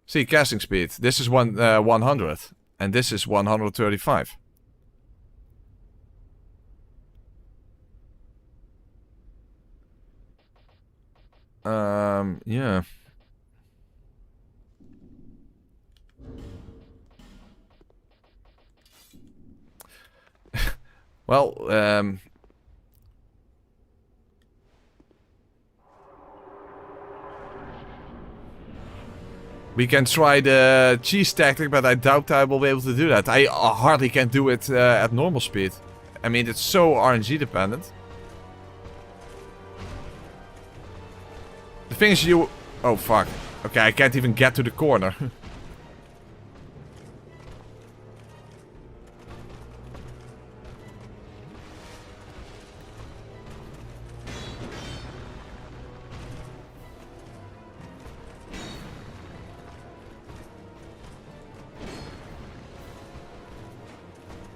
See, casting speed. This is 100 and this is 135. Yeah. Well, we can try the cheese tactic, but I doubt I will be able to do that. I hardly can do it at normal speed. I mean, it's so RNG dependent. The thing is you... Oh, fuck. Okay, I can't even get to the corner.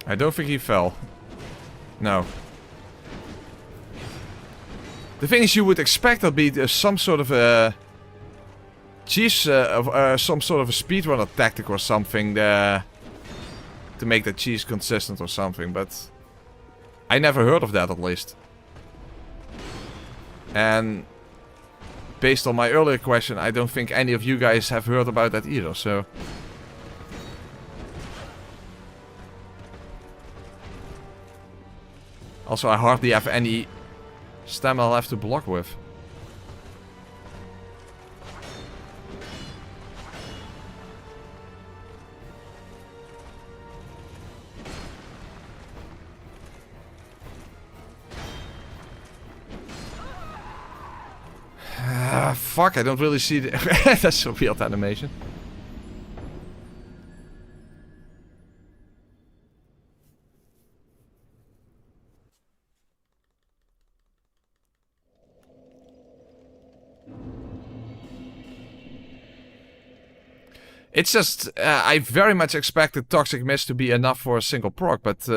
I don't think he fell. No. The thing is, you would expect there'd be some sort of a cheese, some sort of a speedrunner tactic or something to make the cheese consistent or something, but I never heard of that at least. And based on my earlier question, I don't think any of you guys have heard about that either, so... Also, I hardly have any stamina left to block with. Fuck, I don't really see the... That's a weird animation. It's just, I very much expected Toxic Mist to be enough for a single proc, but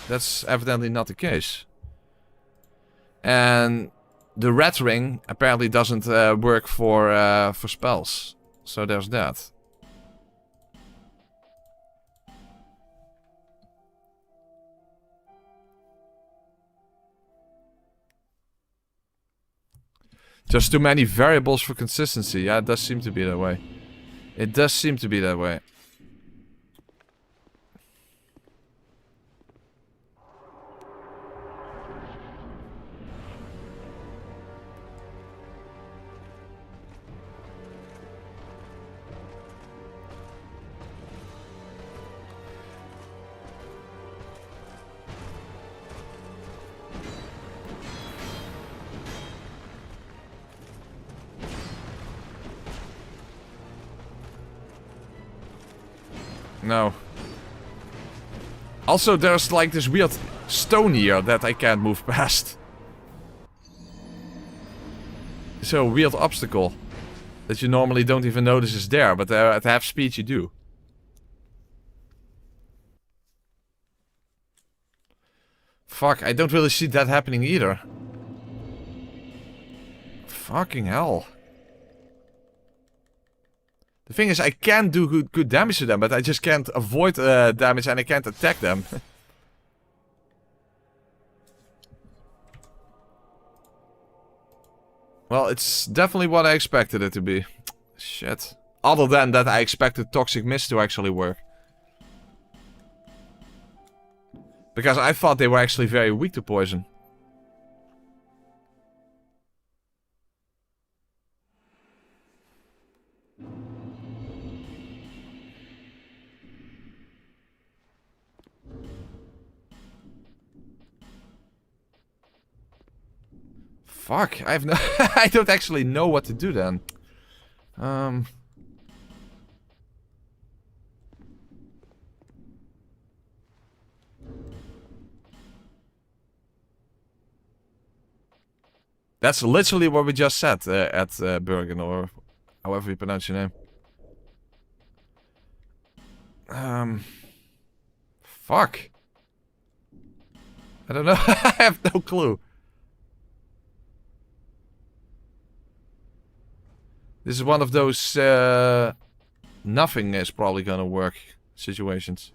that's evidently not the case. And the Red Ring apparently doesn't work for spells, so there's that. Just too many variables for consistency. Yeah, it does seem to be that way. It does seem to be that way. No. Also, there's like this weird stone here that I can't move past. It's a weird obstacle that you normally don't even notice is there, but at half speed you do. Fuck, I don't really see that happening either. Fucking hell. The thing is, I can do good damage to them, but I just can't avoid damage and I can't attack them. Well, it's definitely what I expected it to be. Shit. Other than that, I expected Toxic Mist to actually work. Because I thought they were actually very weak to poison. Fuck, I have no... I don't actually know what to do then. That's literally what we just said at Bergen, or however you pronounce your name. Fuck. I don't know. I have no clue. This is one of those nothing is probably gonna work situations.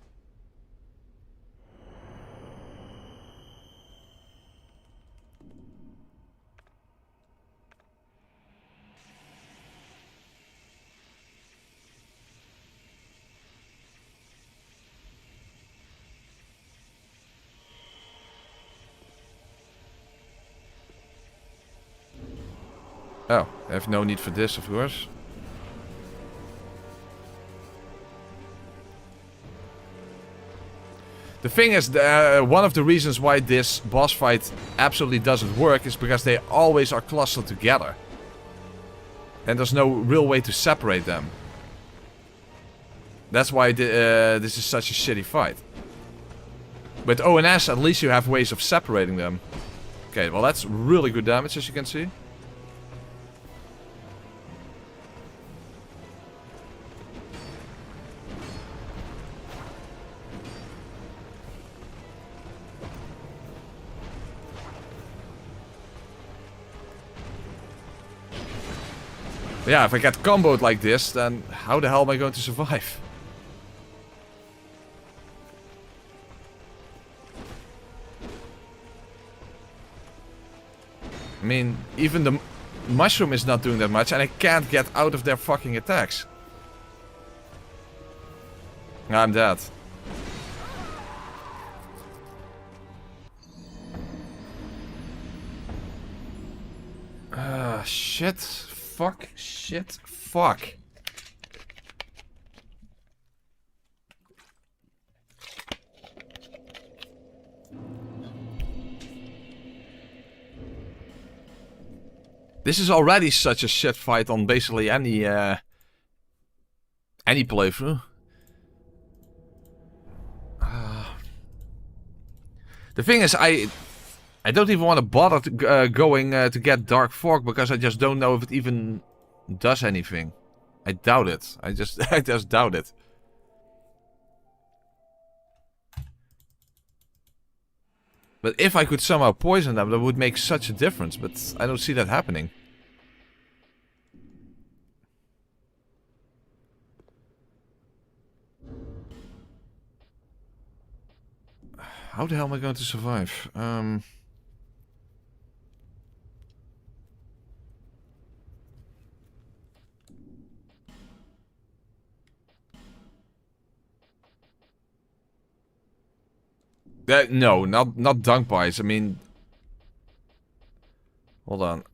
Oh, I have no need for this, of course. The thing is, one of the reasons why this boss fight absolutely doesn't work is because they always are clustered together. And there's no real way to separate them. That's why this is such a shitty fight. With ONS, at least you have ways of separating them. Okay, well that's really good damage, as you can see. Yeah, if I get comboed like this, then how the hell am I going to survive? I mean, even the mushroom is not doing that much, and I can't get out of their fucking attacks. I'm dead. Shit. Fuck. Shit. Fuck. This is already such a shit fight on basically any playthrough. The thing is, I don't even want to bother going to get Dark Fork because I just don't know if it even does anything. I doubt it. I just doubt it. But if I could somehow poison them, that would make such a difference. But I don't see that happening. How the hell am I going to survive? No, not dunk pies. I mean, hold on.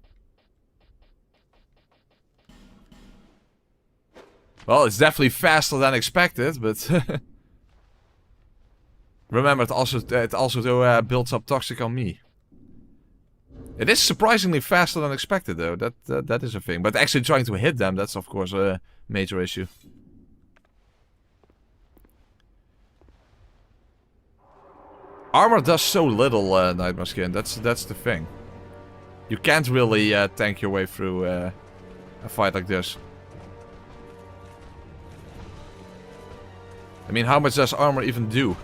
Well, it's definitely faster than expected, but remember, it also builds up toxic on me. It is surprisingly faster than expected, though. That is a thing. But actually trying to hit them, that's of course a major issue. Armor does so little, Nightmare Skin. That's the thing. You can't really tank your way through a fight like this. I mean, how much does armor even do?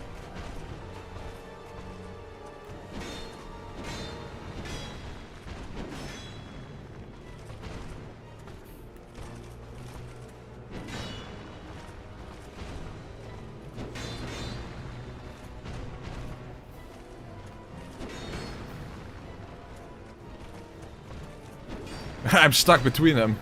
I'm stuck between them.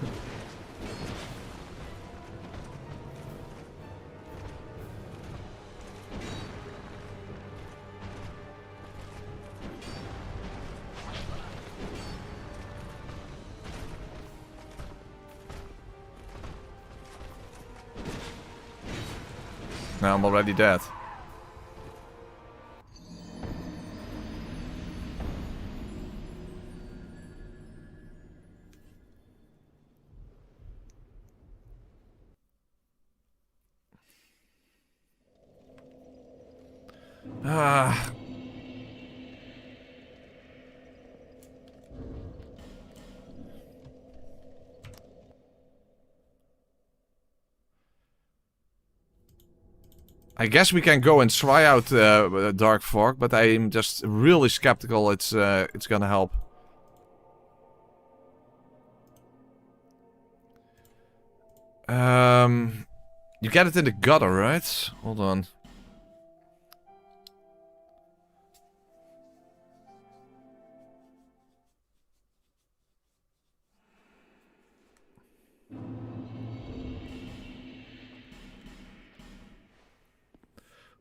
Now I'm already dead. Ah. I guess we can go and try out Dark Fog, but I'm just really skeptical it's gonna help. You get it in the gutter, right? Hold on.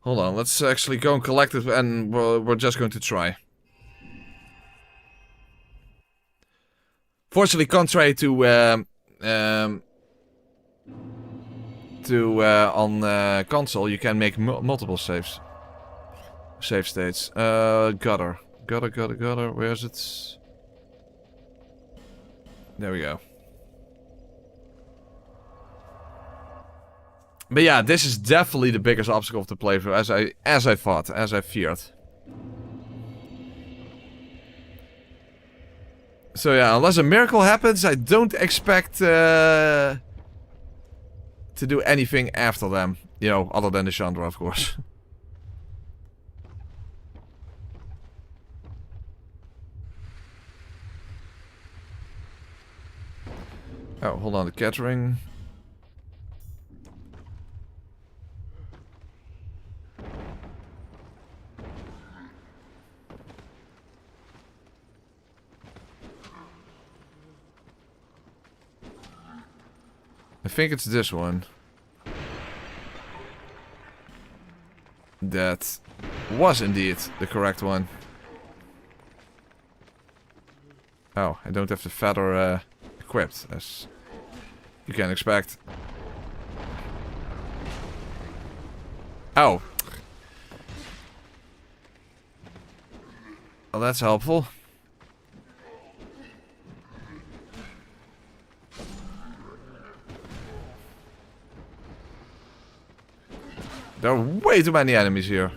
Hold on, let's actually go and collect it, and we're just going to try. Fortunately, contrary to on console, you can make multiple save states. Gutter. Where is it? There we go. But yeah, this is definitely the biggest obstacle of the playthrough, as I thought, as I feared. So yeah, unless a miracle happens, I don't expect to do anything after them. You know, other than Nashandra, of course. Oh, hold on, the catering. I think it's this one. That was indeed the correct one. Oh, I don't have the feather equipped, as you can expect. Oh. Well, that's helpful. There are way too many enemies here.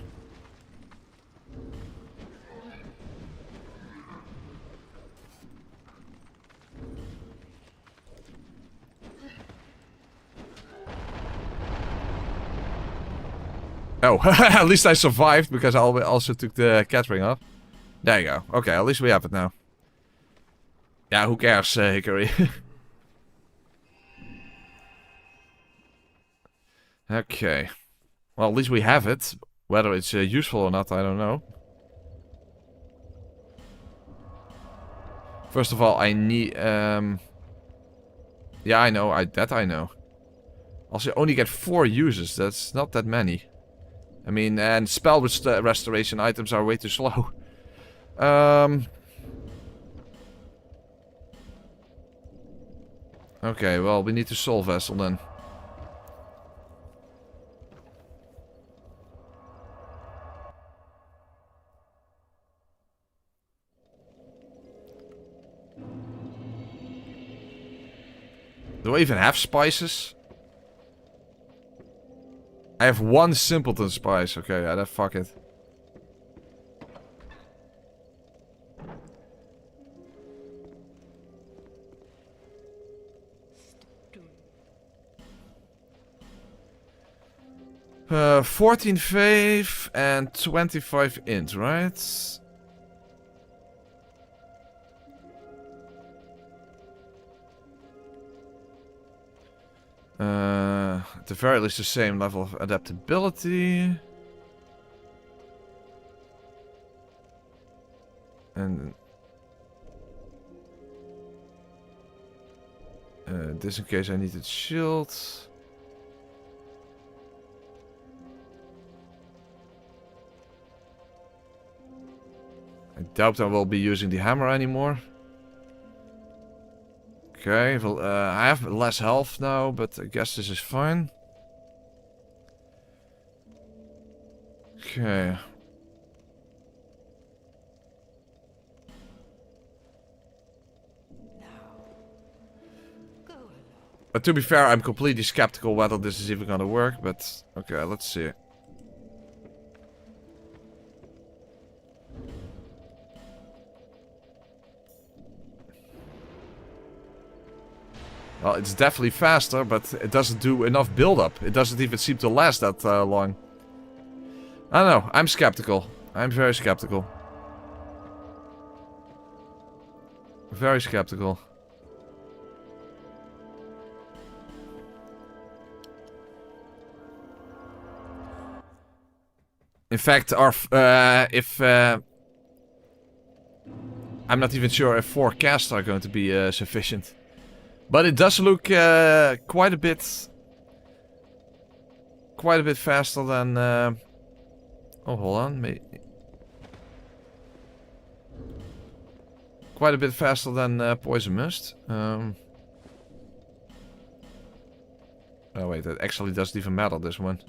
Oh, at least I survived because I also took the catering off. There you go. Okay, at least we have it now. Yeah, who cares, Hickory? Okay. Well, at least we have it. Whether it's useful or not, I don't know. First of all, I need... Yeah, I know. That I know. Also, only get 4 uses. That's not that many. I mean, and spell restoration items are way too slow. Okay, well, we need to soul vessel then. Do I even have spices? I have 1 simpleton spice. Okay, yeah, then fuck it. Uh, 14 faith and 25 int, right? At the very least the same level of adaptability. And this in case I needed shield. I doubt I will be using the hammer anymore. Okay, well, I have less health now, but I guess this is fine. Okay. But to be fair, I'm completely skeptical whether this is even gonna work, but okay, let's see. Well, it's definitely faster, but it doesn't do enough build-up. It doesn't even seem to last that long. I don't know. I'm skeptical. I'm very skeptical. Very skeptical. In fact, our I'm not even sure if 4 casts are going to be sufficient. But it does look quite a bit faster than. Oh, hold on, quite a bit faster than Poison Mist. Oh wait, that actually doesn't even matter. This one.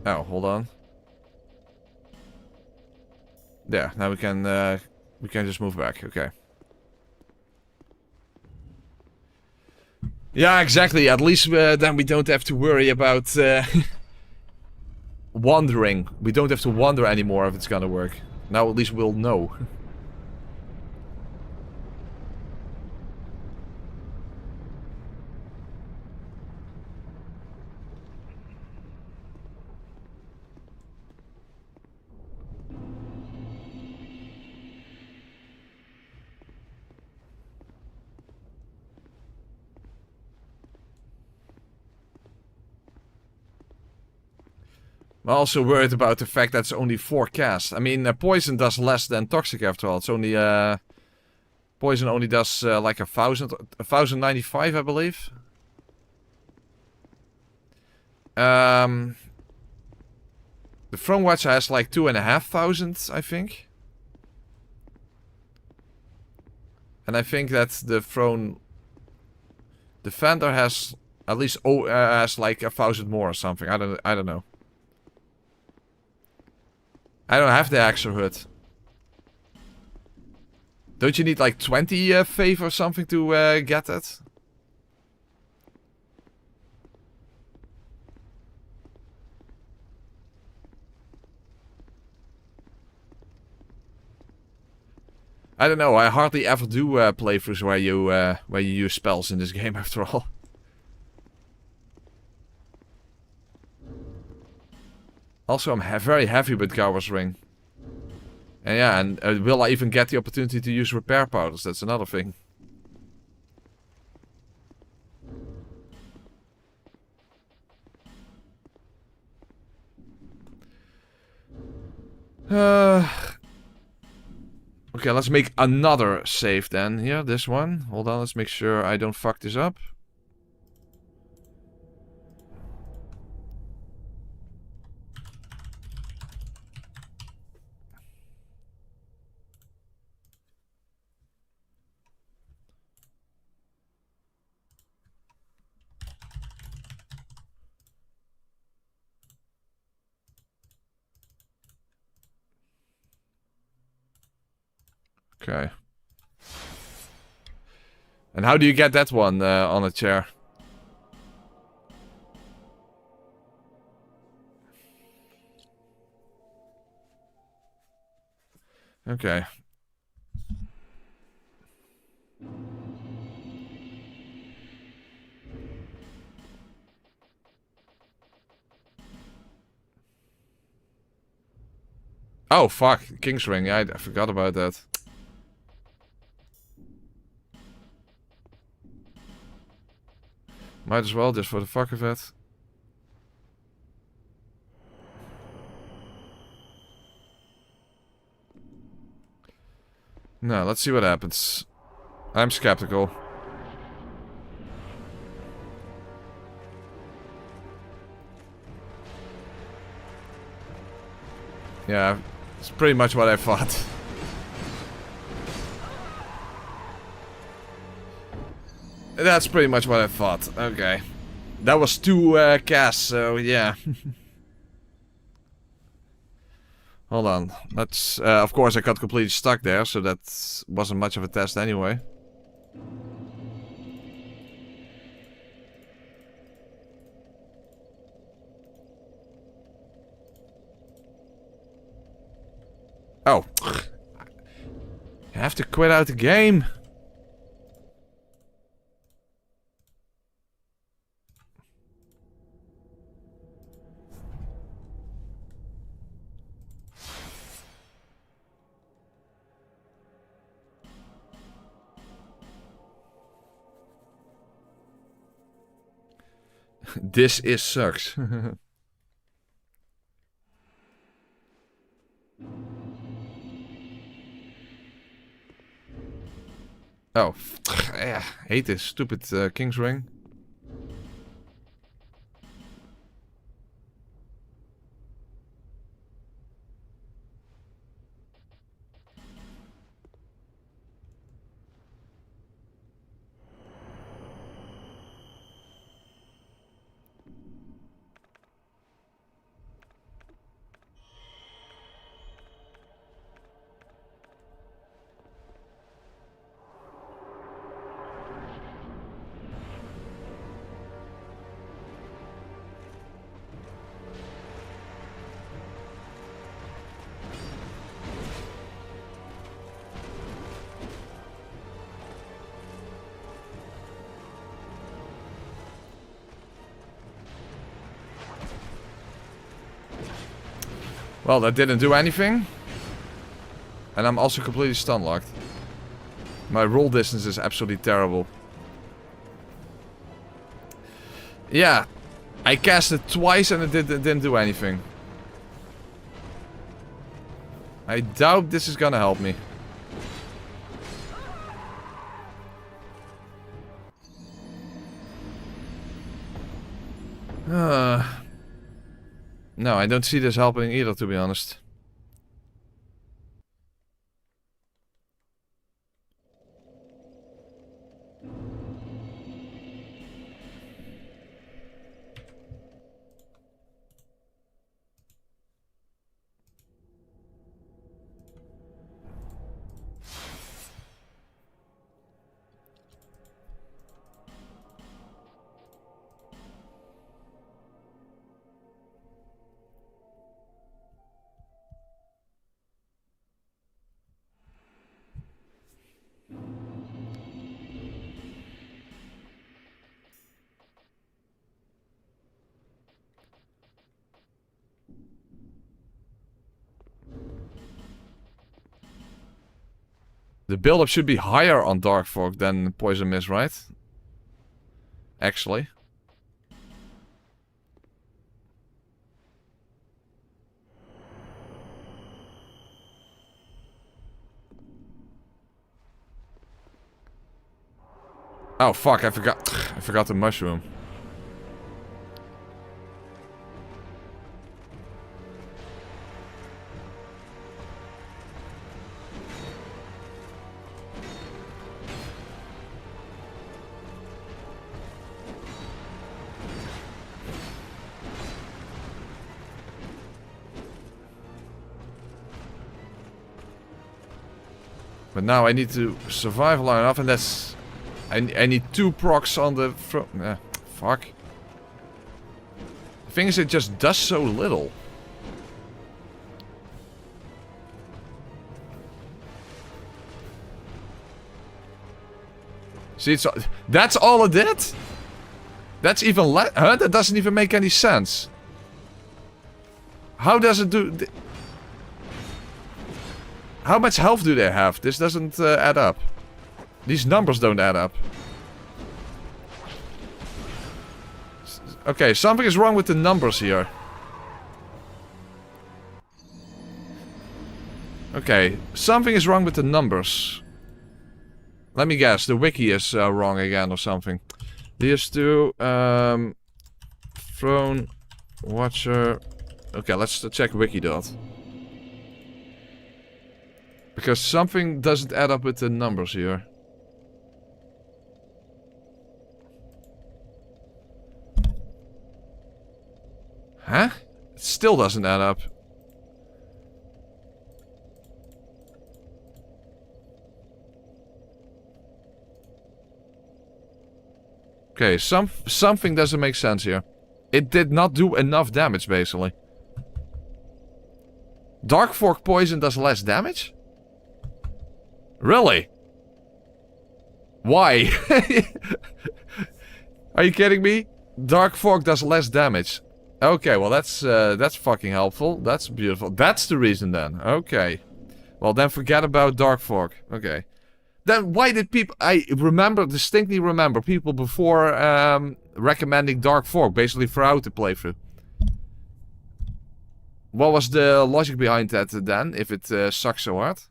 Oh, hold on. There, now we can just move back. Okay. Yeah, exactly. At least then we don't have to worry about wandering. We don't have to wonder anymore if it's gonna work. Now at least we'll know. I'm also worried about the fact that it's only 4 casts. I mean, poison does less than toxic after all. It's only poison only does like 1095, I believe. The Throne Watcher has like 2500, I think. And I think that the Throne Defender has at least has like 1000 more or something. I don't know. I don't have the Axer Hood. Don't you need like 20 faith or something to get that? I don't know. I hardly ever do playthroughs where you use spells in this game. After all. Also, I'm very heavy with Gower's Ring. And yeah, and will I even get the opportunity to use repair powders? That's another thing. Okay, let's make another save then. Here, this one. Hold on, let's make sure I don't fuck this up. Okay. And how do you get that one on a chair? Okay. Oh, fuck. King's Ring. I forgot about that. Might as well, just for the fuck of it. No, let's see what happens. I'm skeptical. Yeah, it's pretty much what I thought. That's pretty much what I thought. Okay. That was 2 casts, so yeah. Hold on. Let's... of course, I got completely stuck there, so that wasn't much of a test anyway. Oh. You have to quit out the game. This is sucks. Oh, yeah, hate this stupid King's Ring. Well, that didn't do anything. And I'm also completely stun locked. My roll distance is absolutely terrible. Yeah. I cast it twice and it didn't do anything. I doubt this is gonna help me. No, I don't see this helping either, to be honest. The build-up should be higher on Dark Fog than Poison Mist, right? Actually. Oh fuck, I forgot the mushroom. But now I need to survive long enough, and that's... I need 2 procs on the front. Fuck. The thing is, it just does so little. See, that's all it did? That's even less... Huh? That doesn't even make any sense. How does it do... How much health do they have? This doesn't add up. These numbers don't add up. Okay, something is wrong with the numbers here. Okay, something is wrong with the numbers. Let me guess, the wiki is wrong again or something. DS2, Throne, Watcher... Okay, let's check Wikidot. Because something doesn't add up with the numbers here. Huh? It still doesn't add up. Okay, something doesn't make sense here. It did not do enough damage, basically. Dark Fork poison does less damage? Really? Why? Are you kidding me? Dark Fork does less damage. Okay, well that's fucking helpful. That's beautiful. That's the reason then. Okay. Well then forget about Dark Fork. Okay. Then why did people... I distinctly remember people before recommending Dark Fork, basically throughout the playthrough. What was the logic behind that then, if it sucks so hard?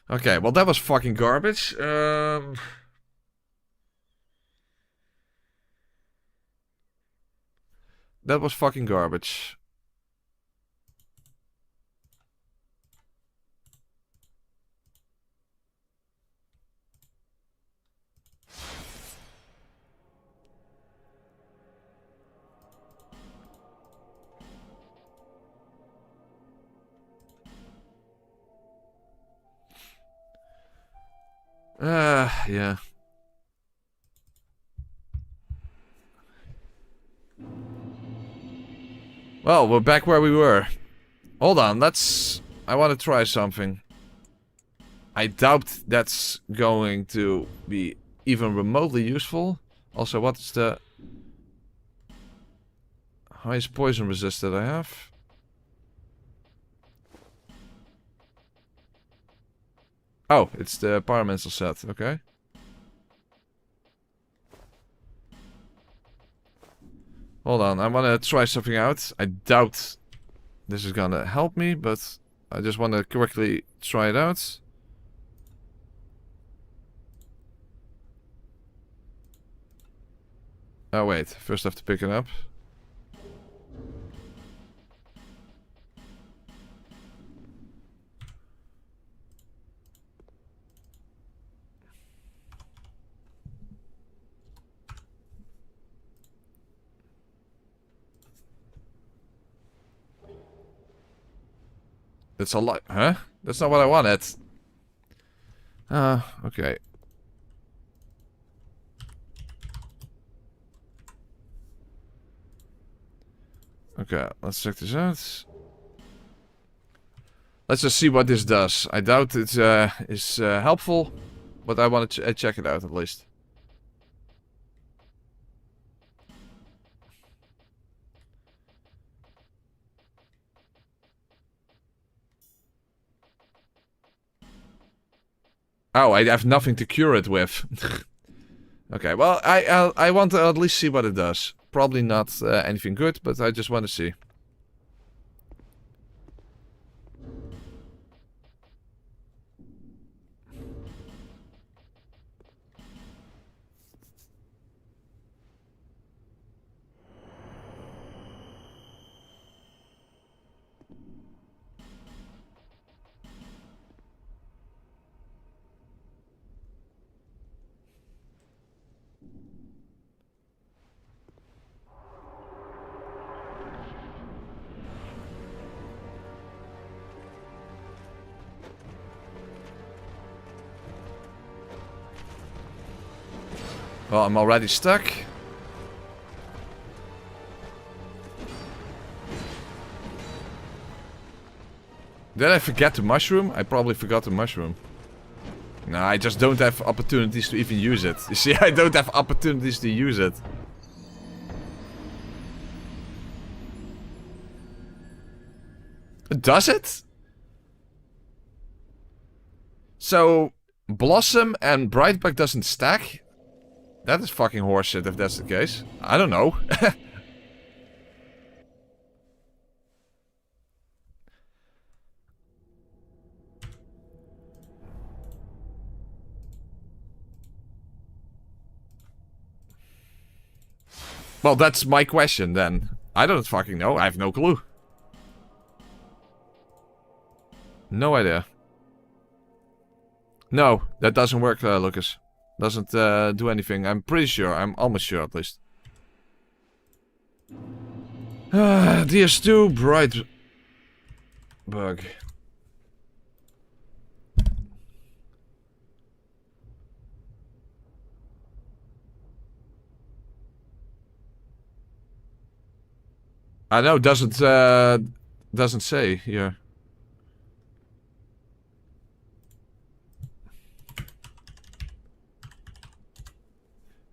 Okay, well that was fucking garbage. That was fucking garbage. Yeah. Well, we're back where we were. Hold on, I want to try something. I doubt that's going to be even remotely useful. Also, what is the highest poison resist that I have? Oh, it's the pyromancer set, okay. Hold on, I want to try something out. I doubt this is gonna help me, but I just want to quickly try it out. Oh wait, first I have to pick it up. That's a lot, huh? That's not what I wanted. Okay. Okay, let's check this out. Let's just see what this does. I doubt it is helpful, but I want to check it out at least. Oh, I have nothing to cure it with. Okay, well, I want to at least see what it does. Probably not anything good, but I just want to see. Well, I'm already stuck. Did I forget the mushroom? I probably forgot the mushroom. No, I just don't have opportunities to even use it. You see, I don't have opportunities to use it. Does it? So, Blossom and Brightback doesn't stack? That is fucking horseshit if that's the case. I don't know. Well, that's my question then. I don't fucking know. I have no clue. No idea. No, that doesn't work, Lucas. Doesn't do anything. I'm pretty sure. I'm almost sure, at least. DS2, bright bug. I know, doesn't say here.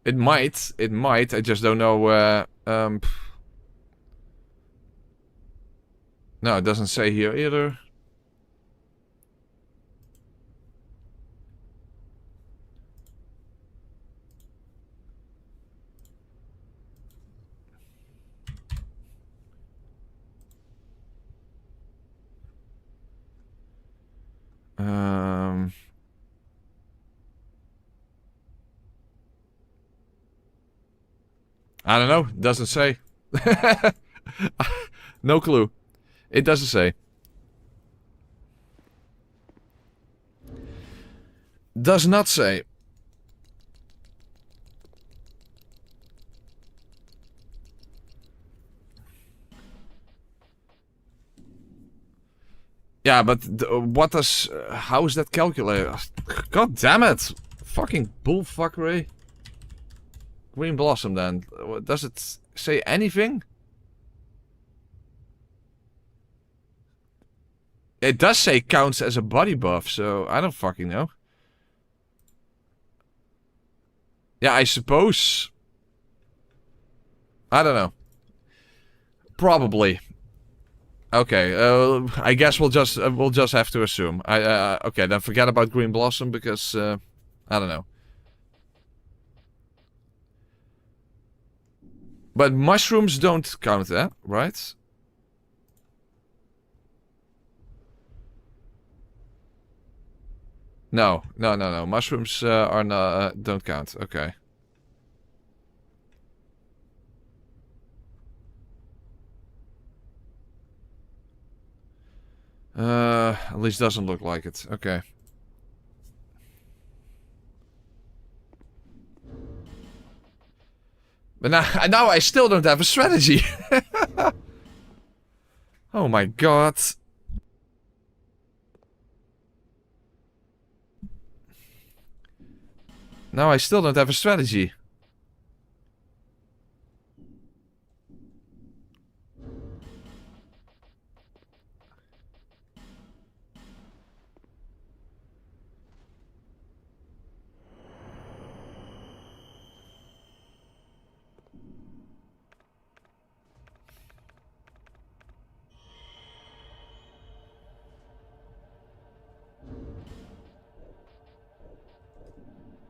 It might, I just don't know, no, it doesn't say here either. I don't know. Doesn't say. No clue. It doesn't say. Does not say. Yeah, but what does... how is that calculated? God damn it! Fucking bullfuckery. Green Blossom then. Does it say anything? It does say counts as a body buff, so I don't fucking know. Yeah, I suppose. I don't know. Probably. Okay, I guess we'll just have to assume. Okay, then forget about Green Blossom because I don't know. But mushrooms don't count, right? No. Mushrooms are not don't count. Okay. At least doesn't look like it. Okay. But now I still don't have a strategy. Oh my god. Now I still don't have a strategy.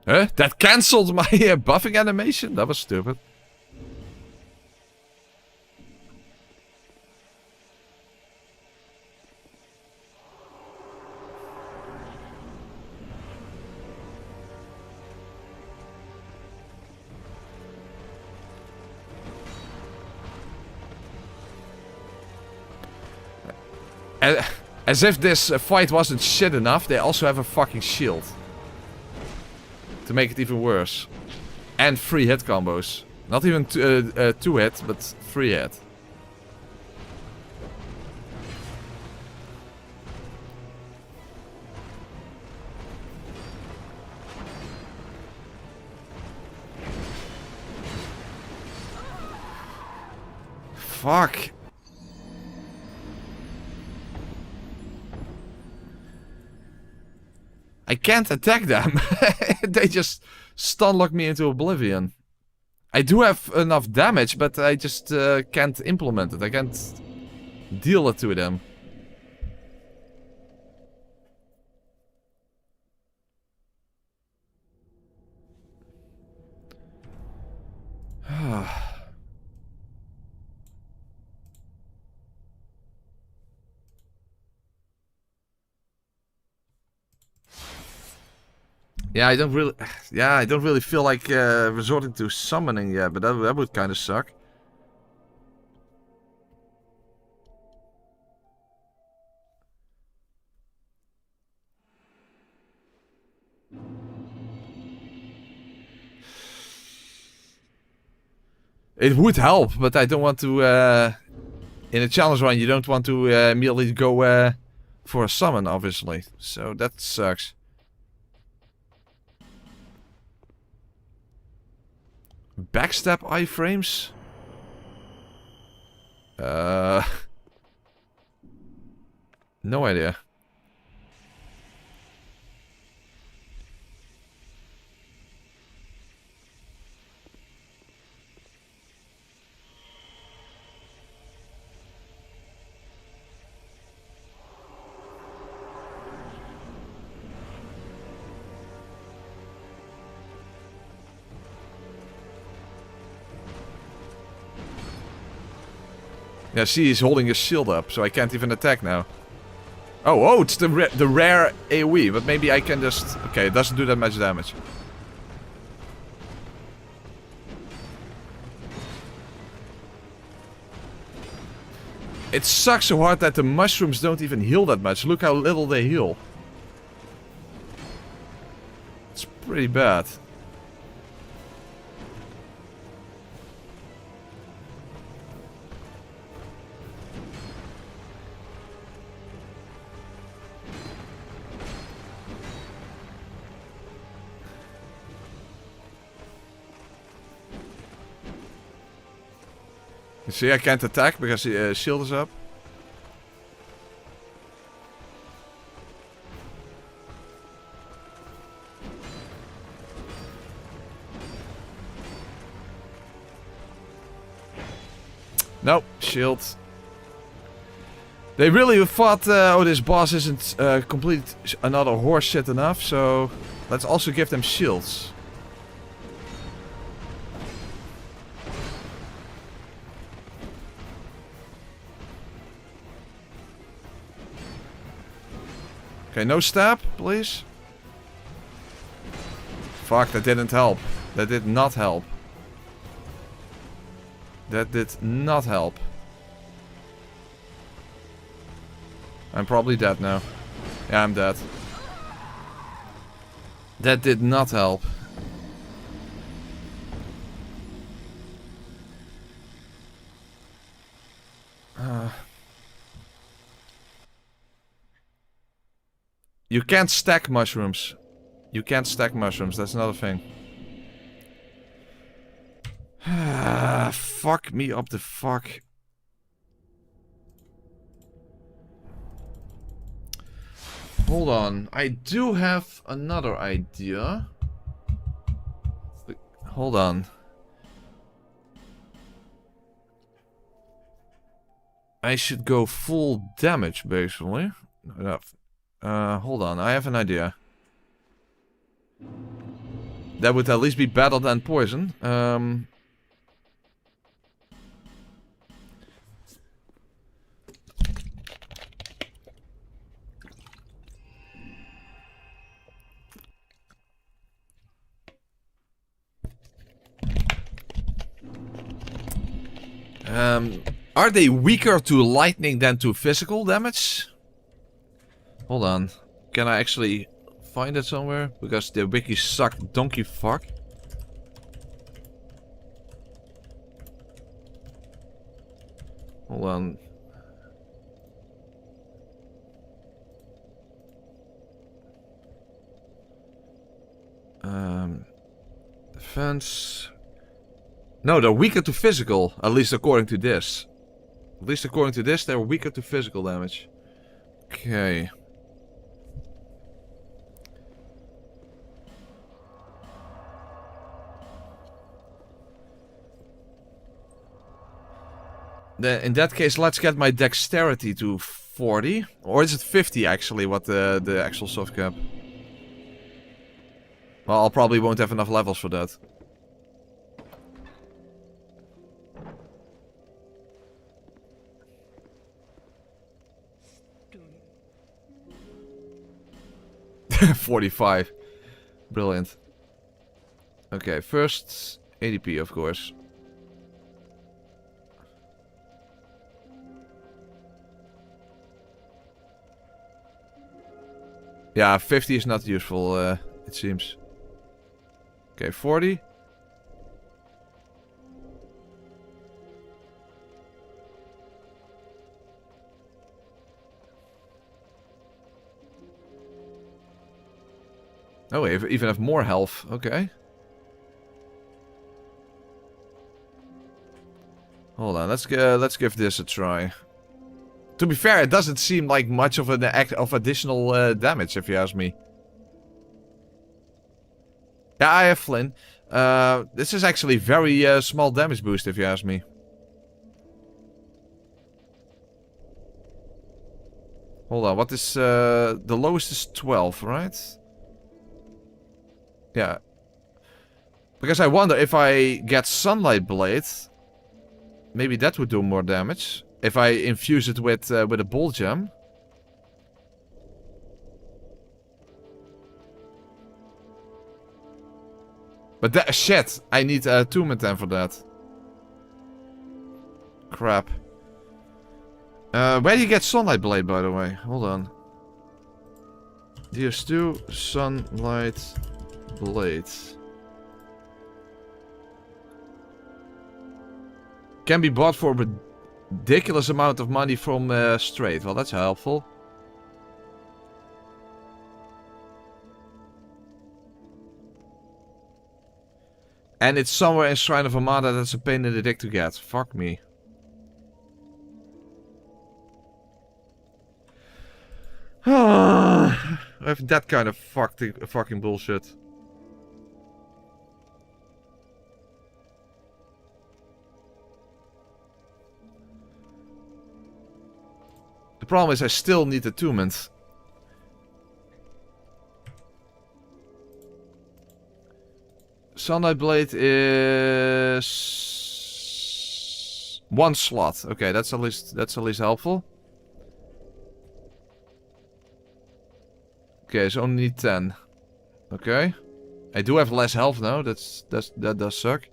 Huh? That cancelled my buffing animation? That was stupid. As if this fight wasn't shit enough, they also have a fucking shield. To make it even worse. And free hit combos. Not even two hit, but free hit. Fuck. I can't attack them. They just stun-lock me into oblivion. I do have enough damage, but I just can't implement it. I can't deal it to them. Yeah, I don't really feel like resorting to summoning yet, but that would kind of suck. It would help, but I don't want to, in a challenge run, you don't want to immediately go for a summon, obviously. So that sucks. Backstab iframes? No idea. Yeah, see, he's holding his shield up, so I can't even attack now. Oh, it's the rare AoE, but maybe I can just... Okay, it doesn't do that much damage. It sucks so hard that the mushrooms don't even heal that much. Look how little they heal. It's pretty bad. You see, I can't attack because the shield is up. Nope, shield. They really thought, oh, this boss isn't complete another horse shit enough, so let's also give them shields. Okay, no stab, please. Fuck, that didn't help. That did not help. That did not help. I'm probably dead now. Yeah, I'm dead. That did not help. You can't stack mushrooms. You can't stack mushrooms, that's another thing. Fuck me up the fuck. Hold on, I do have another idea. Hold on. I should go full damage, basically. Hold on, I have an idea. That would at least be better than poison. Are they weaker to lightning than to physical damage? Hold on. Can I actually find it somewhere? Because the wikis suck donkey fuck. Hold on. Defense. No, they're weaker to physical, at least according to this. At least according to this, they're weaker to physical damage. Okay. Then in that case, let's get my dexterity to 40. Or is it 50 actually, what the actual soft cap? Well, I probably won't have enough levels for that. $45. Brilliant. Okay, first ADP, of course. Yeah, 50 is not useful, it seems. Okay, 40. Oh, we even have more health. Okay. Hold on, let's give this a try. To be fair, it doesn't seem like much of an additional damage, if you ask me. Yeah, I have Flynn. This is actually very small damage boost, if you ask me. Hold on, what is... the lowest is 12, right? Yeah. Because I wonder if I get Sunlight Blade... Maybe that would do more damage. If I infuse it with a Ball Gem. But that... Shit! I need attunement then for that. Crap. Where do you get Sunlight Blade, by the way? Hold on. DS2, Sunlight Blade. Can be bought for a ridiculous amount of money from Straight. Well, that's helpful. And it's somewhere in Shrine of Armada that's a pain in the dick to get. Fuck me. I have that kind of fucking bullshit. The problem is I still need attunement. Sunlight Blade is 1 slot. Okay, that's at least helpful. Okay, so only need 10. Okay. I do have less health now. That does suck.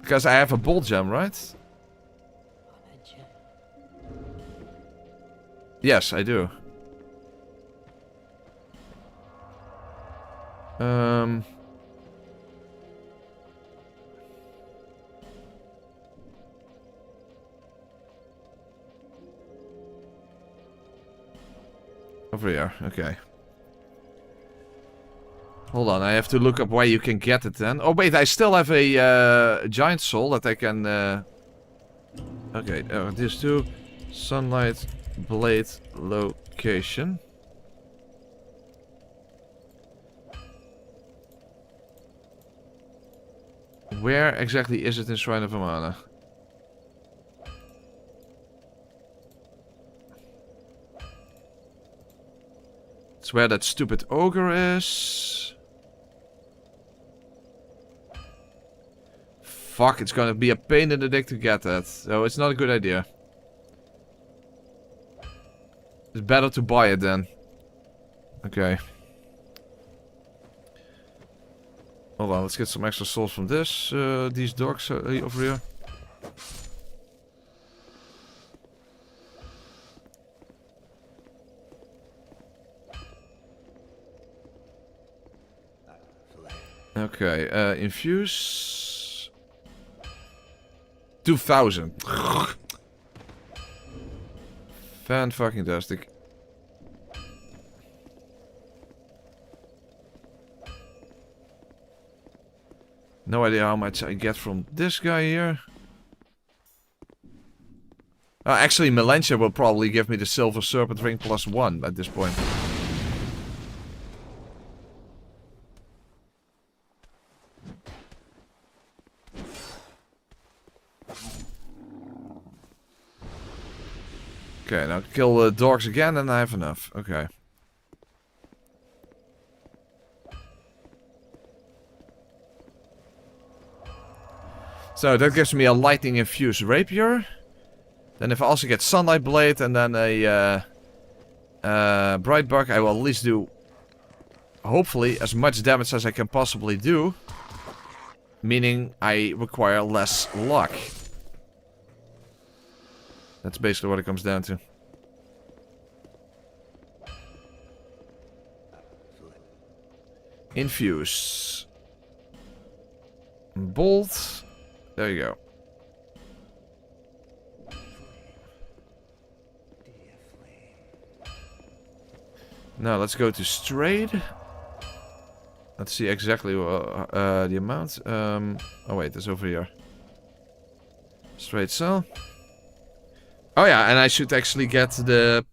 Because I have a Ball Gem, right? Yes, I do. Over here, okay. Hold on, I have to look up where you can get it then. Oh wait, I still have a giant soul that I can... Okay, these two. Sunlight Blade location. Where exactly is it in Shrine of Armada? It's where that stupid ogre is. Fuck, it's gonna be a pain in the dick to get that. So it's not a good idea. It's better to buy it then. Okay. Hold on, let's get some extra souls from this. These dogs over here. Okay, infuse 2000. Fan-fucking-tastic. No idea how much I get from this guy here. Actually, Melentia will probably give me the Silver Serpent Ring +1 at this point. Okay, now kill the dogs again and I have enough. Okay. So that gives me a lightning infused rapier. Then if I also get Sunlight Blade and then a Bright Bug, I will at least do, hopefully, as much damage as I can possibly do. Meaning I require less luck. That's basically what it comes down to. Infuse. Bolt. There you go. Now let's go to Strayed. Let's see exactly the amount. Oh wait, it's over here. Straight sell. Oh yeah, and I should actually get the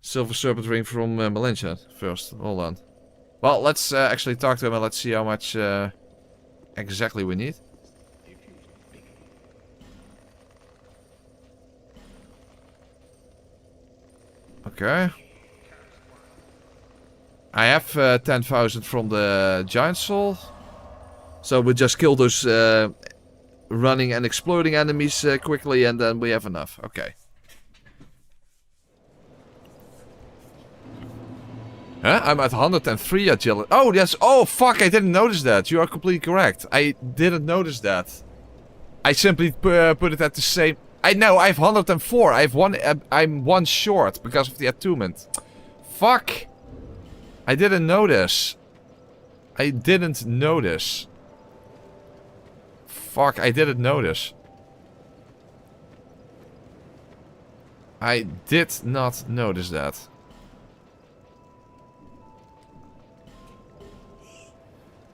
Silver Serpent Ring from Melancha first. Hold on. Well, let's actually talk to him and let's see how much exactly we need. Okay. I have 10,000 from the Giant Soul. So we just kill those running and exploding enemies quickly and then we have enough. Okay. Huh? I'm at 103 agility. Oh, yes. Oh, fuck. I didn't notice that. You are completely correct. I didn't notice that. I simply put it at the same... I know. I have 104. I have one... I'm one short because of the attunement. Fuck. I didn't notice. I didn't notice. Fuck. I didn't notice. I did not notice that.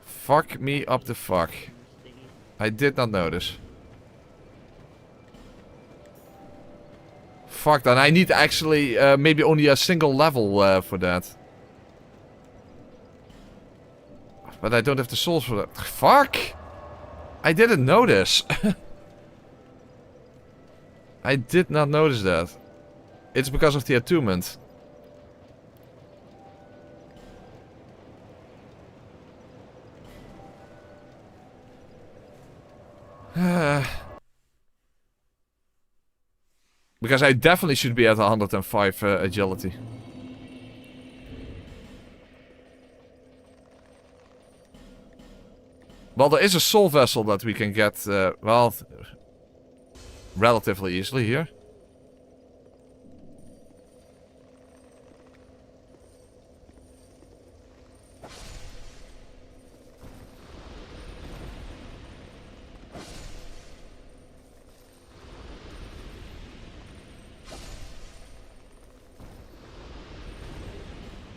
Fuck me up the fuck. I did not notice. Fuck then, I need actually maybe only a single level for that. But I don't have the souls for that. Fuck! I didn't notice. I did not notice that. It's because of the attunement. Because I definitely should be at 105 agility. Well, there is a soul vessel that we can get, well, relatively easily here.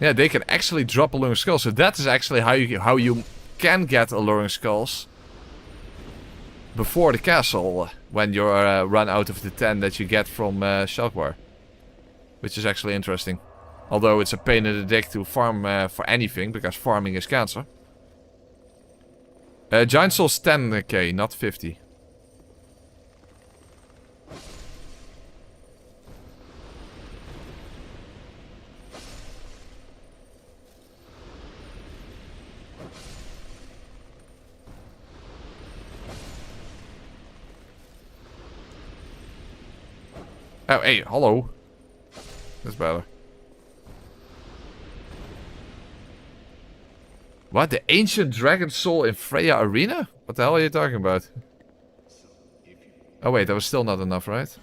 Yeah, they can actually drop alluring skulls. So that is actually how you can get alluring skulls before the castle when you're run out of the 10 that you get from Shalkwar, which is actually interesting. Although it's a pain in the dick to farm for anything because farming is cancer. Giant Soul's 10k, not 50. Oh, hey, hello. That's better. What? The ancient dragon soul in Freya Arena? What the hell are you talking about? Oh wait, that was still not enough, right?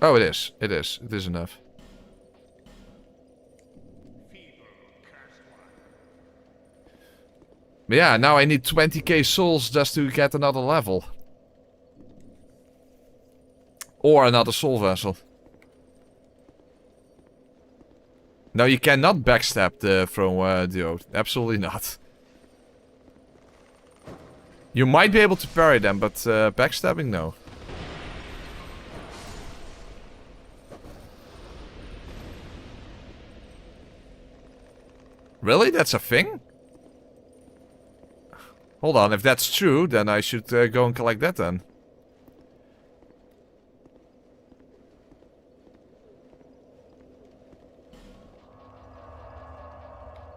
Oh, it is. It is. It is enough. But yeah, now I need 20k souls just to get another level. Or another soul vessel. No, you cannot backstab the Throne Duo. Absolutely not. You might be able to parry them, but backstabbing, no. Really? That's a thing? Hold on, if that's true, then I should go and collect that then.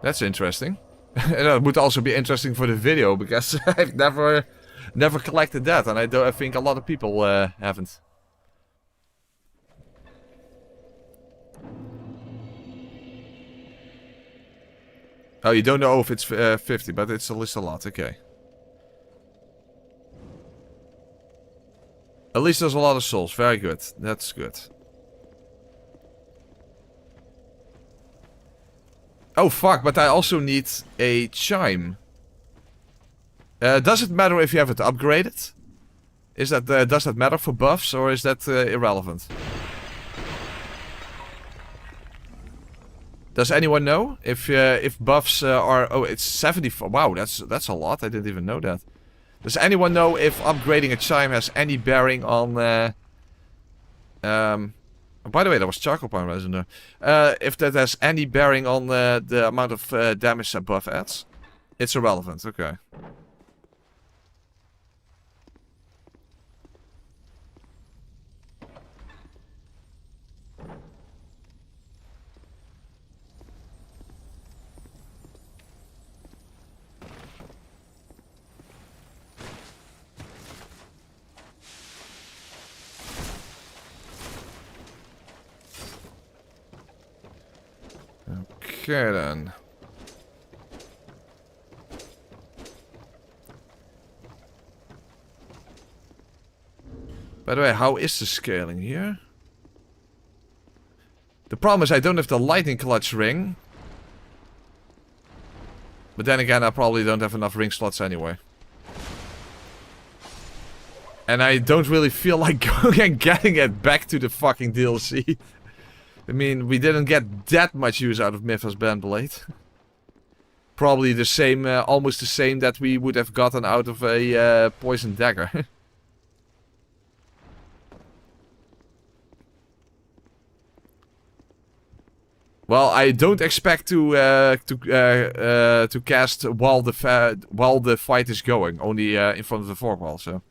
That's interesting. And that would also be interesting for the video, because I've never collected that, and I think a lot of people haven't. Oh, you don't know if it's 50, but it's at least a lot, okay. At least there's a lot of souls, very good, that's good. Oh fuck, but I also need a chime. Does it matter if you have it upgraded? Is that does that matter for buffs, or is that irrelevant? Does anyone know if buffs are... Oh, it's 74. Wow, that's a lot. I didn't even know that. Does anyone know if upgrading a chime has any bearing on... by the way, there was charcoal power resin there. If that has any bearing on the amount of damage a buff adds? It's irrelevant, okay. Okay then. By the way, how is the scaling here? The problem is I don't have the lightning clutch ring. But then again, I probably don't have enough ring slots anyway. And I don't really feel like going and getting it back to the fucking DLC. I mean, we didn't get that much use out of Mythos Bandblade. Probably the same, almost the same that we would have gotten out of a Poison Dagger. Well, I don't expect to cast while the fight is going, only in front of the fort wall. So.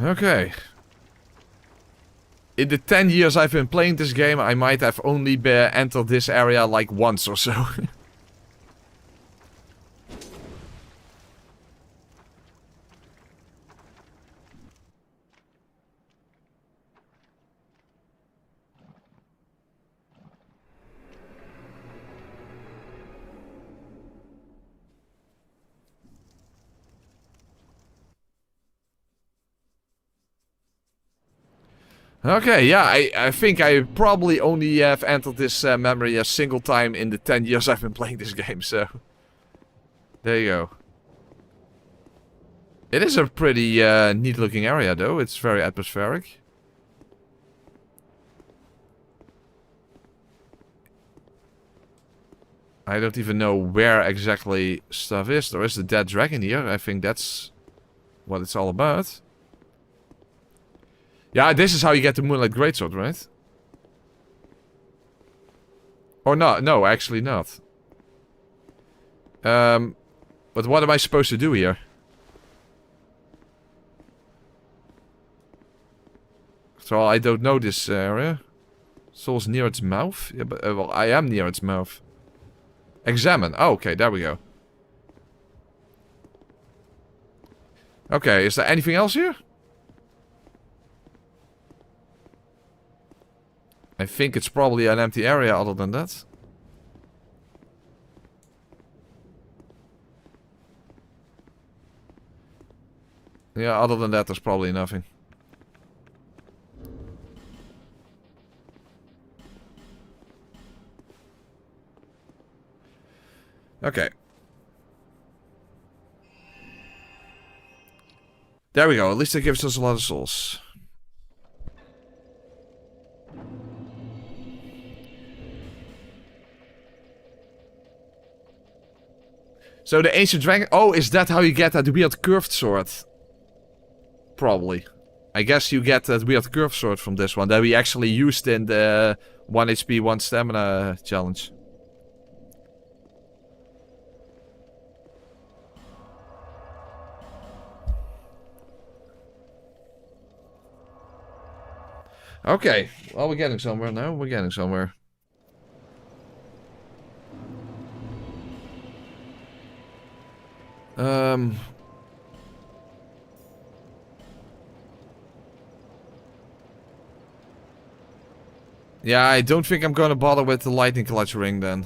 Okay. In the 10 years I've been playing this game, I might have only entered this area like once or so. Okay, yeah, I think I probably only have entered this memory a single time in the 10 years I've been playing this game, so... There you go. It is a pretty neat looking area though, it's very atmospheric. I don't even know where exactly stuff is. There is the dead dragon here, I think that's what it's all about. Yeah, this is how you get the Moonlight Greatsword, right? Or not? No, actually not. But what am I supposed to do here? So I don't know this area. Soul's near its mouth? Yeah, but well, I am near its mouth. Examine. Oh, okay, there we go. Okay, is there anything else here? I think it's probably an empty area other than that. Yeah, other than that there's probably nothing. Okay. There we go, at least it gives us a lot of souls. So the ancient dragon... Oh, is that how you get that weird curved sword? Probably. I guess you get that weird curved sword from this one that we actually used in the 1 HP, 1 stamina challenge. Okay, well we're getting somewhere now, we're getting somewhere. Yeah, I don't think I'm gonna bother with the lightning clutch ring then.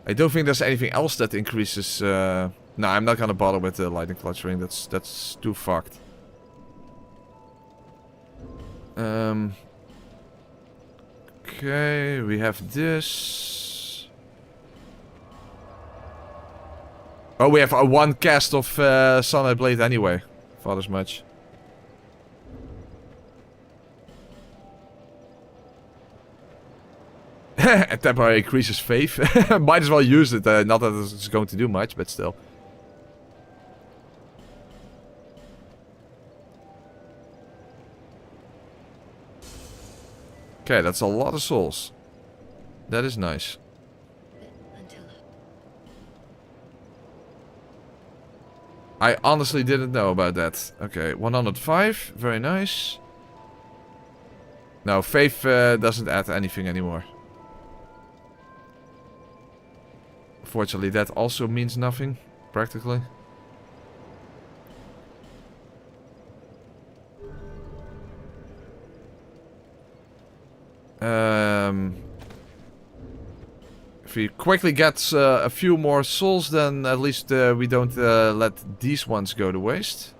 I don't think there's anything else that increases... No, I'm not gonna bother with the lightning clutching. That's too fucked. Okay, we have this. Oh, we have one cast of Sunlight Blade anyway. Thought as much. It temporarily increases faith. Might as well use it. Not that it's going to do much, but still. Okay, that's a lot of souls. That is nice. I honestly didn't know about that. Okay, 105. Very nice. No, faith doesn't add anything anymore. Fortunately, that also means nothing, practically. If we quickly get a few more souls, then at least we don't let these ones go to waste.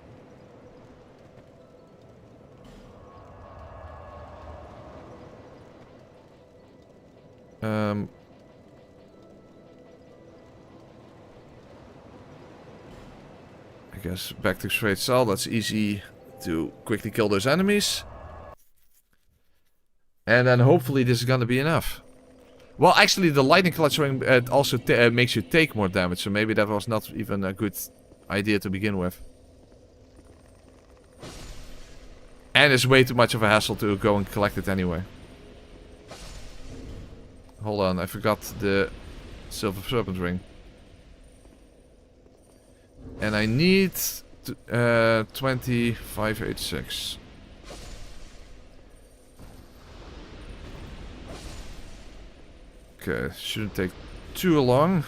I guess back to straight cell. That's easy to quickly kill those enemies. And then hopefully this is gonna be enough. Well, actually the lightning clutching also makes you take more damage. So maybe that was not even a good idea to begin with. And it's way too much of a hassle to go and collect it anyway. Hold on, I forgot the Silver Serpent Ring. And I need 2586. Okay, shouldn't take too long.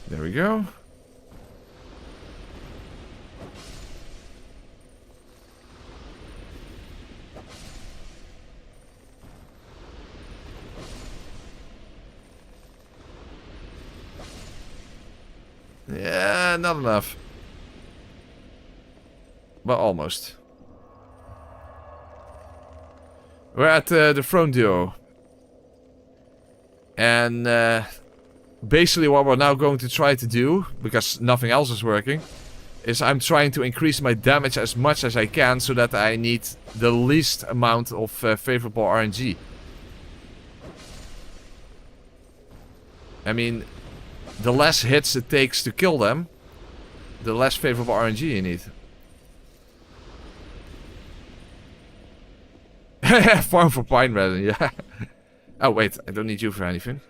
There we go. Yeah, not enough. But almost. We're at the throne duo. And basically what we're now going to try to do, because nothing else is working, is I'm trying to increase my damage as much as I can so that I need the least amount of favorable RNG. I mean, the less hits it takes to kill them, the less favorable RNG you need. Farm for pine resin, yeah. Oh wait, I don't need you for anything.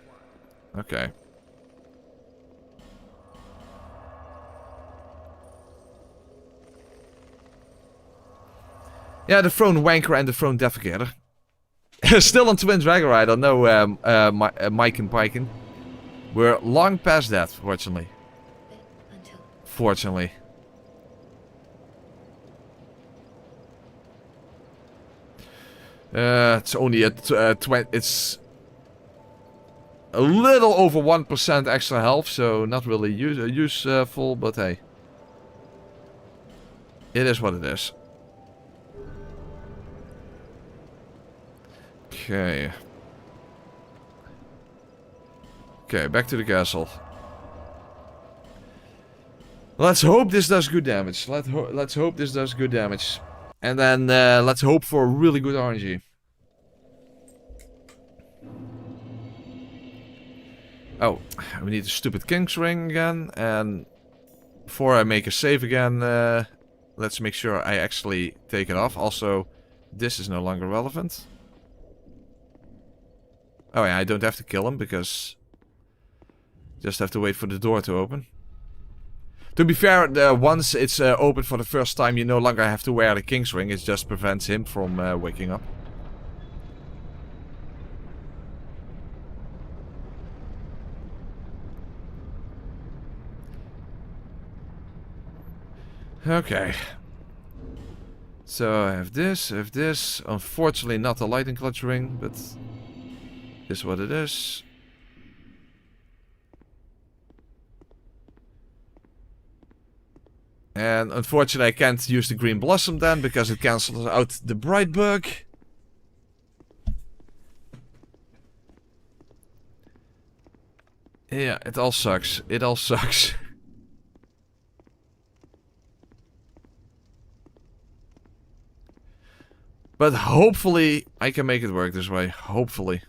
Okay. Yeah, the Throne Wanker and the Throne Defecator. Still on Twin Dragon Ride, I know Mike and Piken. We're long past that, fortunately. Fortunately. It's only at 20. It's a little over 1% extra health, so not really useful, but hey. It is what it is. Okay. Okay, back to the castle. Let's hope this does good damage. Let's hope this does good damage. And then let's hope for really good RNG. Oh, we need the stupid King's Ring again. And before I make a save again, let's make sure I actually take it off. Also, this is no longer relevant. Oh yeah, I don't have to kill him because... just have to wait for the door to open. To be fair, once it's open for the first time, you no longer have to wear the King's Ring. It just prevents him from waking up. Okay. So I have this, Unfortunately not the lightning clutch ring, but is what it is. And unfortunately I can't use the green blossom then, because it cancels out the bright bug. Yeah, it all sucks. It all sucks. But hopefully I can make it work this way. Hopefully.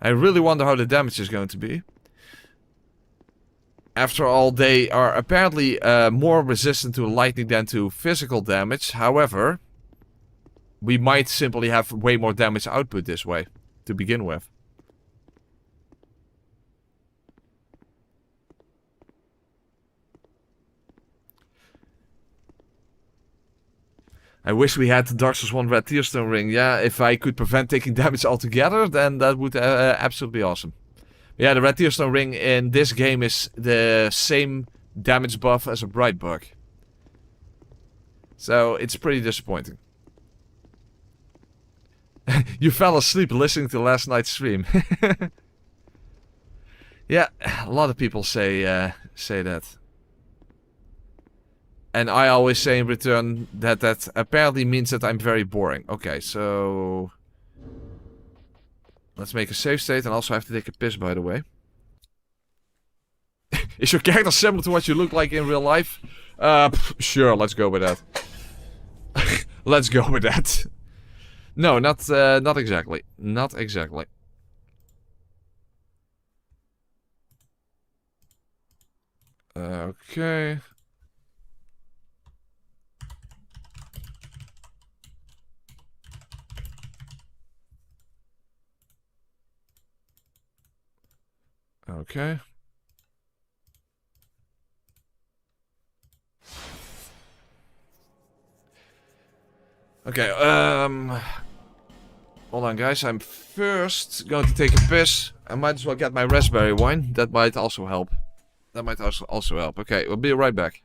I really wonder how the damage is going to be. After all, they are apparently more resistant to lightning than to physical damage. However, we might simply have way more damage output this way, to begin with. I wish we had the Dark Souls 1 Red Tearstone ring. Yeah, if I could prevent taking damage altogether, then that would absolutely be awesome. Yeah, the Red Tearstone ring in this game is the same damage buff as a bright bug. So, it's pretty disappointing. You fell asleep listening to last night's stream. Yeah, a lot of people say that. And I always say in return that that apparently means that I'm very boring. Okay, so... let's make a save state, and also have to take a piss, by the way. Is your character similar to what you look like in real life? Sure, let's go with that. Let's go with that. No, not exactly. Not exactly. Okay. Okay. Okay, hold on, guys. I'm first going to take a piss. I might as well get my raspberry wine. That might also help. That might also help. Okay, we'll be right back.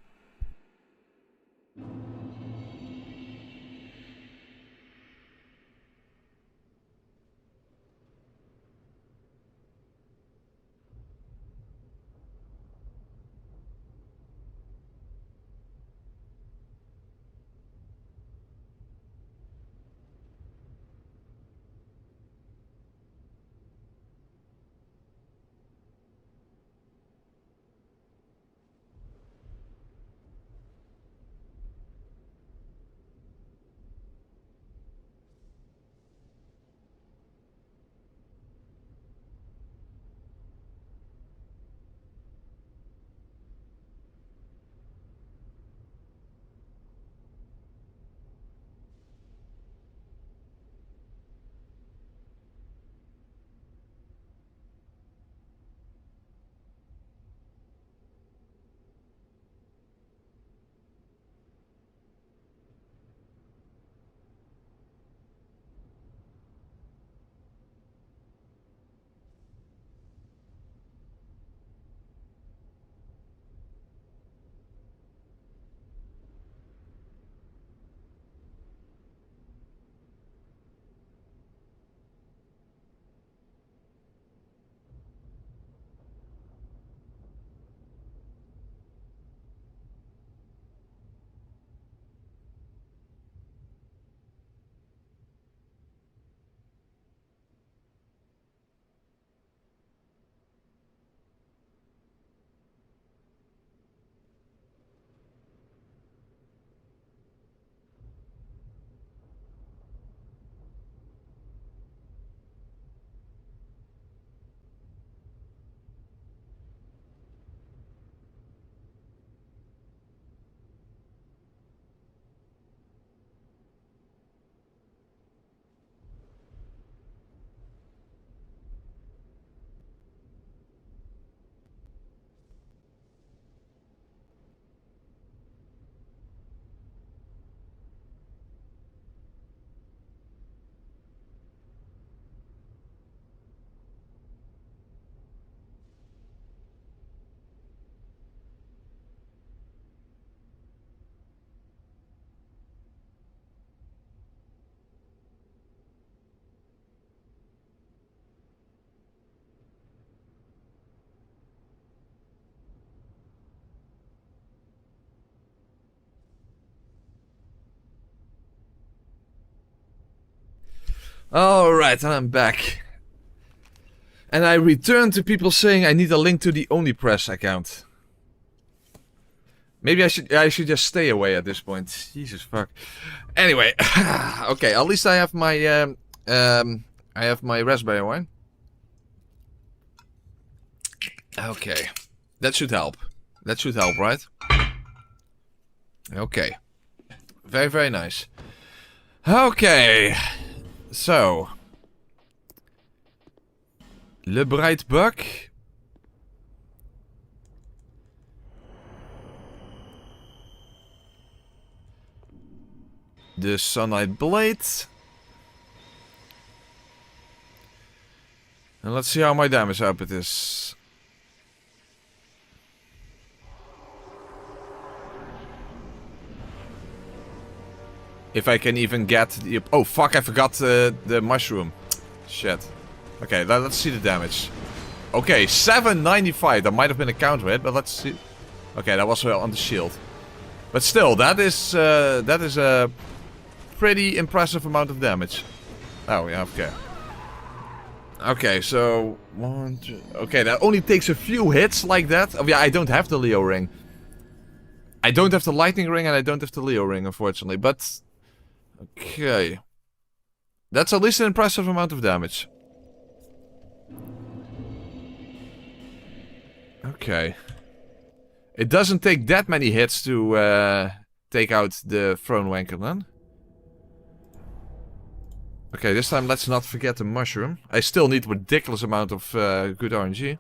Alright, and I'm back. And I returned to people saying I need a link to the OnlyPress account. Maybe I should just stay away at this point. Jesus fuck. Anyway, okay, at least I have my raspberry wine. Okay. That should help. That should help, right? Okay. Very, very nice. Okay. So. Le Bright Buck. The Sunlight Blade. And let's see how my damage output is. If I can even get the... Oh fuck, I forgot the mushroom. Shit. Okay, let's see the damage. Okay, 795. That might have been a counter hit, but let's see. Okay, that was on the shield. But still, that is a pretty impressive amount of damage. Oh, yeah, okay. Okay, so... Okay, that only takes a few hits like that. Oh yeah, I don't have the Leo ring. I don't have the lightning ring and I don't have the Leo ring, unfortunately, but... Okay. That's at least an impressive amount of damage. Okay. It doesn't take that many hits to take out the Throne Wanker then. Okay, this time let's not forget the mushroom. I still need a ridiculous amount of good RNG.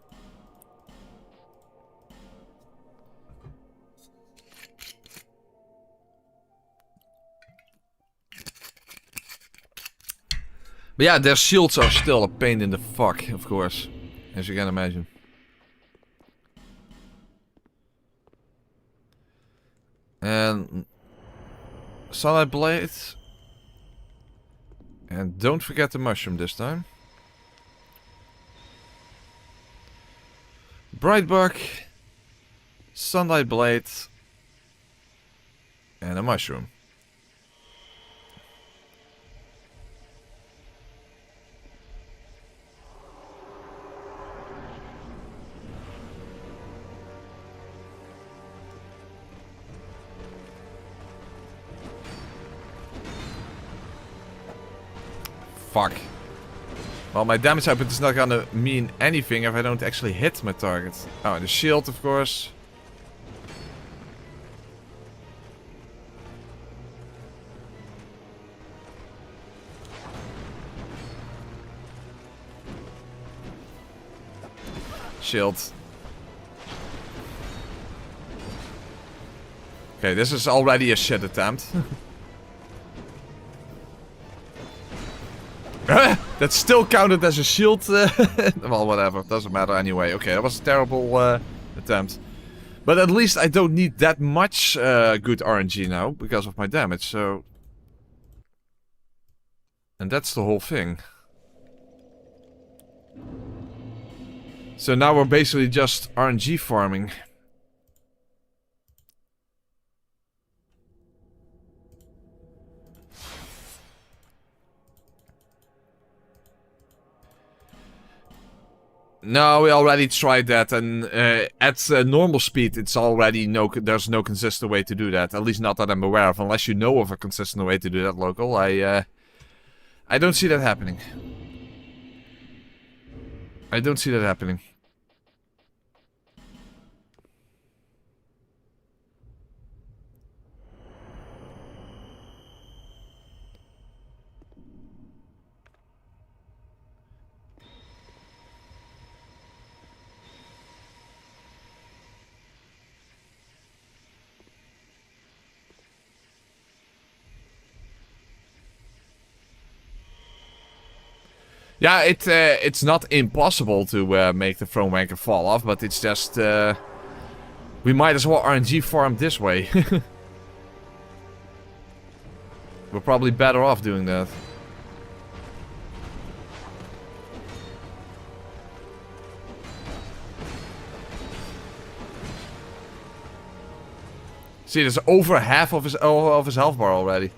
But yeah, their shields are still a pain in the fuck, of course. As you can imagine. And... Sunlight Blade. And don't forget the mushroom this time. Bright Buck. Sunlight Blade. And a mushroom. Fuck. Well, my damage output is not gonna mean anything if I don't actually hit my target. Oh, and the shield, of course. Shield. Okay, this is already a shit attempt. That still counted as a shield. Well, whatever. Doesn't matter anyway. Okay, that was a terrible attempt. But at least I don't need that much good RNG now because of my damage, so... And that's the whole thing. So now we're basically just RNG farming. No, we already tried that, and at normal speed, it's already there's no consistent way to do that. At least not that I'm aware of, unless you know of a consistent way to do that local. I don't see that happening. I don't see that happening. Yeah, it's not impossible to make the Throne Wanker fall off, but it's just... we might as well RNG farm this way. We're probably better off doing that. See, there's over half of his health bar already.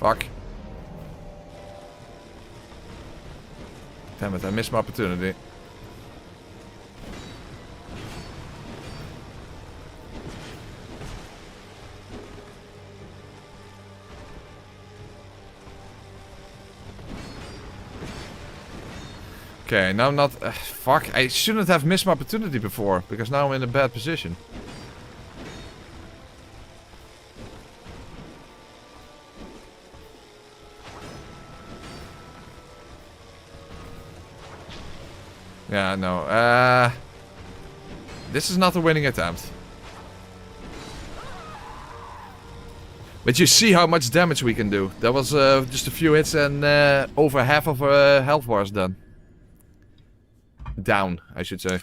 Fuck. Damn it, I missed my opportunity. Okay, now I'm not... fuck, I shouldn't have missed my opportunity before, because now I'm in a bad position. Yeah, no. This is not a winning attempt. But you see how much damage we can do. That was just a few hits and over half of our health bar is done. Down, I should say.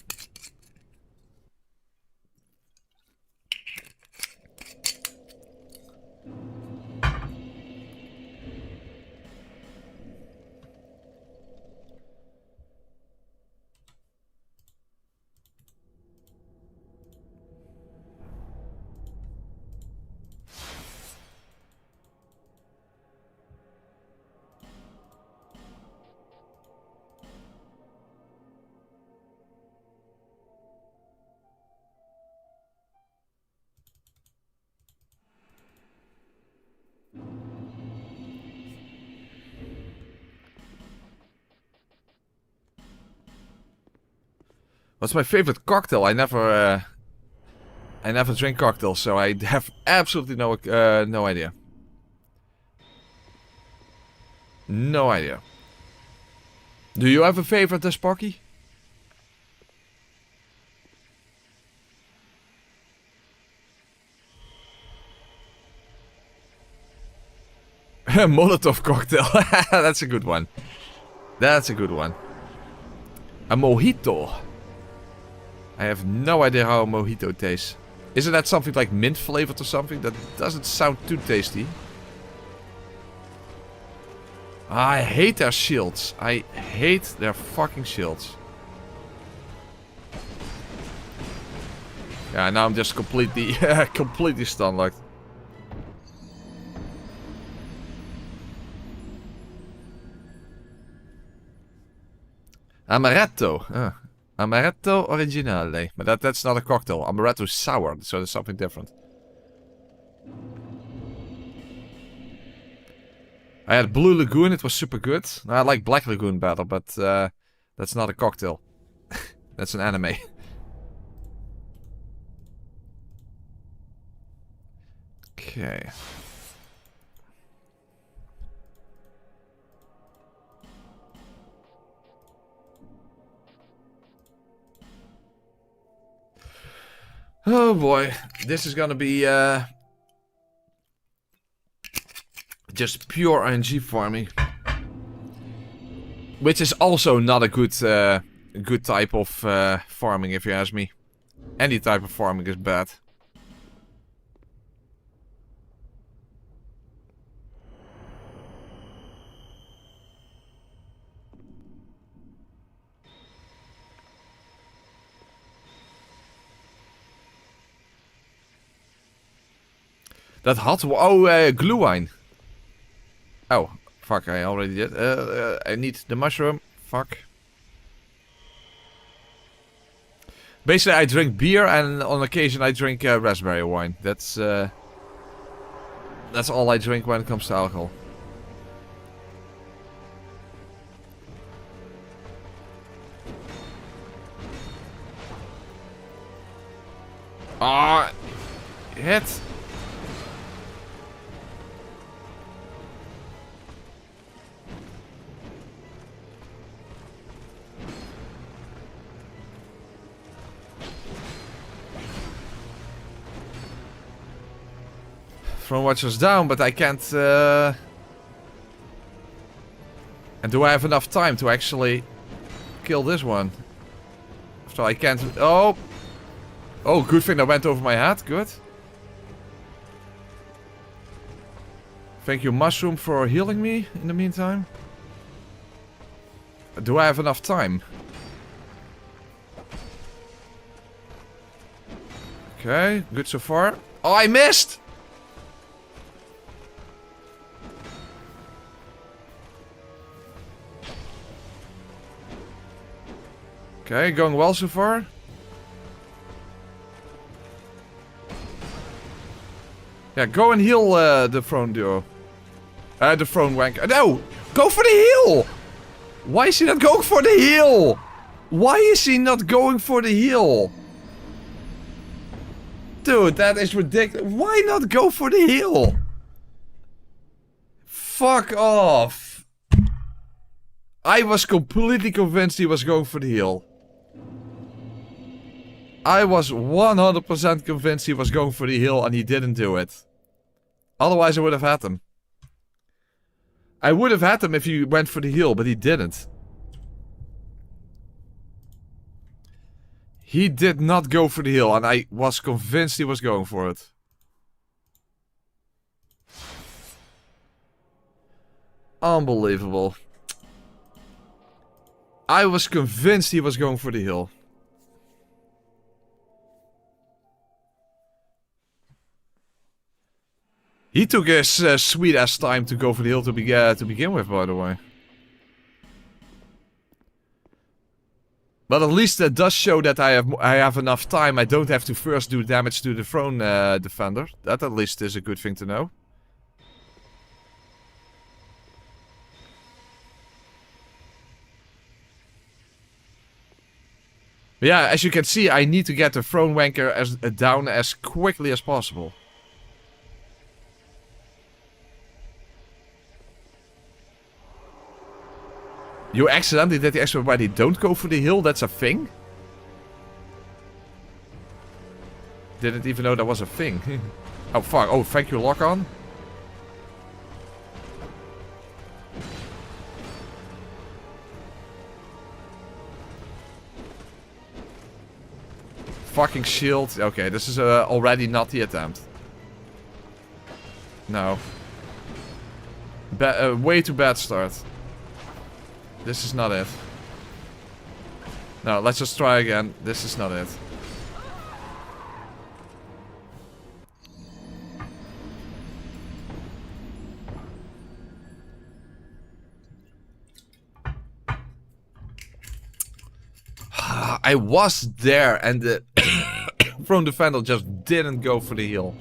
What's my favorite cocktail? I never drink cocktails, so I have absolutely no idea. No idea. Do you have a favorite, Sparky? Molotov cocktail. That's a good one. That's a good one. A mojito. I have no idea how a mojito tastes. Isn't that something like mint flavored or something? That doesn't sound too tasty. I hate their shields. I hate their fucking shields. Yeah, now I'm just completely, completely stun locked. Amaretto. Amaretto originale. But that's not a cocktail. Amaretto is sour, so there's something different. I had Blue Lagoon, it was super good. I like Black Lagoon better, but that's not a cocktail. That's an anime. Okay. Oh boy, this is gonna be just pure RNG farming, which is also not a good good type of farming, if you ask me. Any type of farming is bad. That hot... Oh, glue wine. Oh, fuck, I already did. I need the mushroom. Fuck. Basically, I drink beer and on occasion I drink raspberry wine. That's all I drink when it comes to alcohol. Ah, hit. From Watchers down, but I can't... And do I have enough time to actually kill this one? So I can't... Oh! Oh, good thing that went over my head. Good. Thank you, Mushroom, for healing me in the meantime. Do I have enough time? Okay, good so far. Oh, I missed! Okay, going well so far. Yeah, go and heal the throne duo. The throne wanker. No! Go for the heal! Why is he not going for the heal? Why is he not going for the heal? Dude, that is ridiculous. Why not go for the heal? Fuck off. I was completely convinced he was going for the heal. I was 100% convinced he was going for the heal and he didn't do it. Otherwise I would have had him. I would have had him if he went for the heal, but he didn't. He did not go for the heal and I was convinced he was going for it. Unbelievable. I was convinced he was going for the heal. He took his sweet ass time to go for the hill to begin with, by the way. But at least that does show that I have enough time. I don't have to first do damage to the throne defender. That at least is a good thing to know. But yeah, as you can see, I need to get the throne wanker down as quickly as possible. You accidentally did the extra why they don't go for the hill? That's a thing? Didn't even know that was a thing. Oh fuck, oh thank you lock on. Fucking shield. Okay, this is already not the attempt. No. Way too bad start. This is not it. No, let's just try again. This is not it. I was there and the throne defender just didn't go for the heal.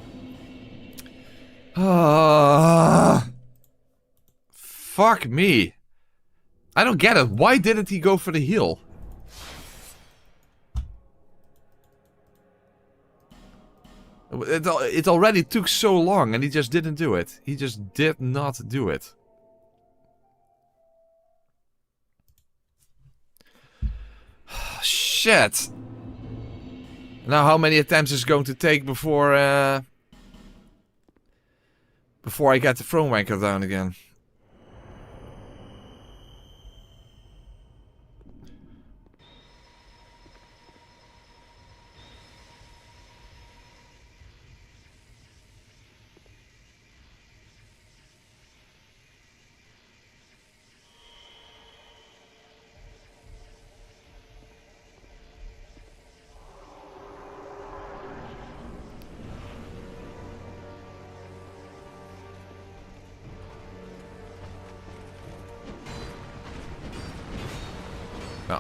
Fuck me. I don't get it. Why didn't he go for the heal? It already took so long and he just didn't do it. He just did not do it. Shit. Now how many attempts is it going to take before I get the throne wanker down again?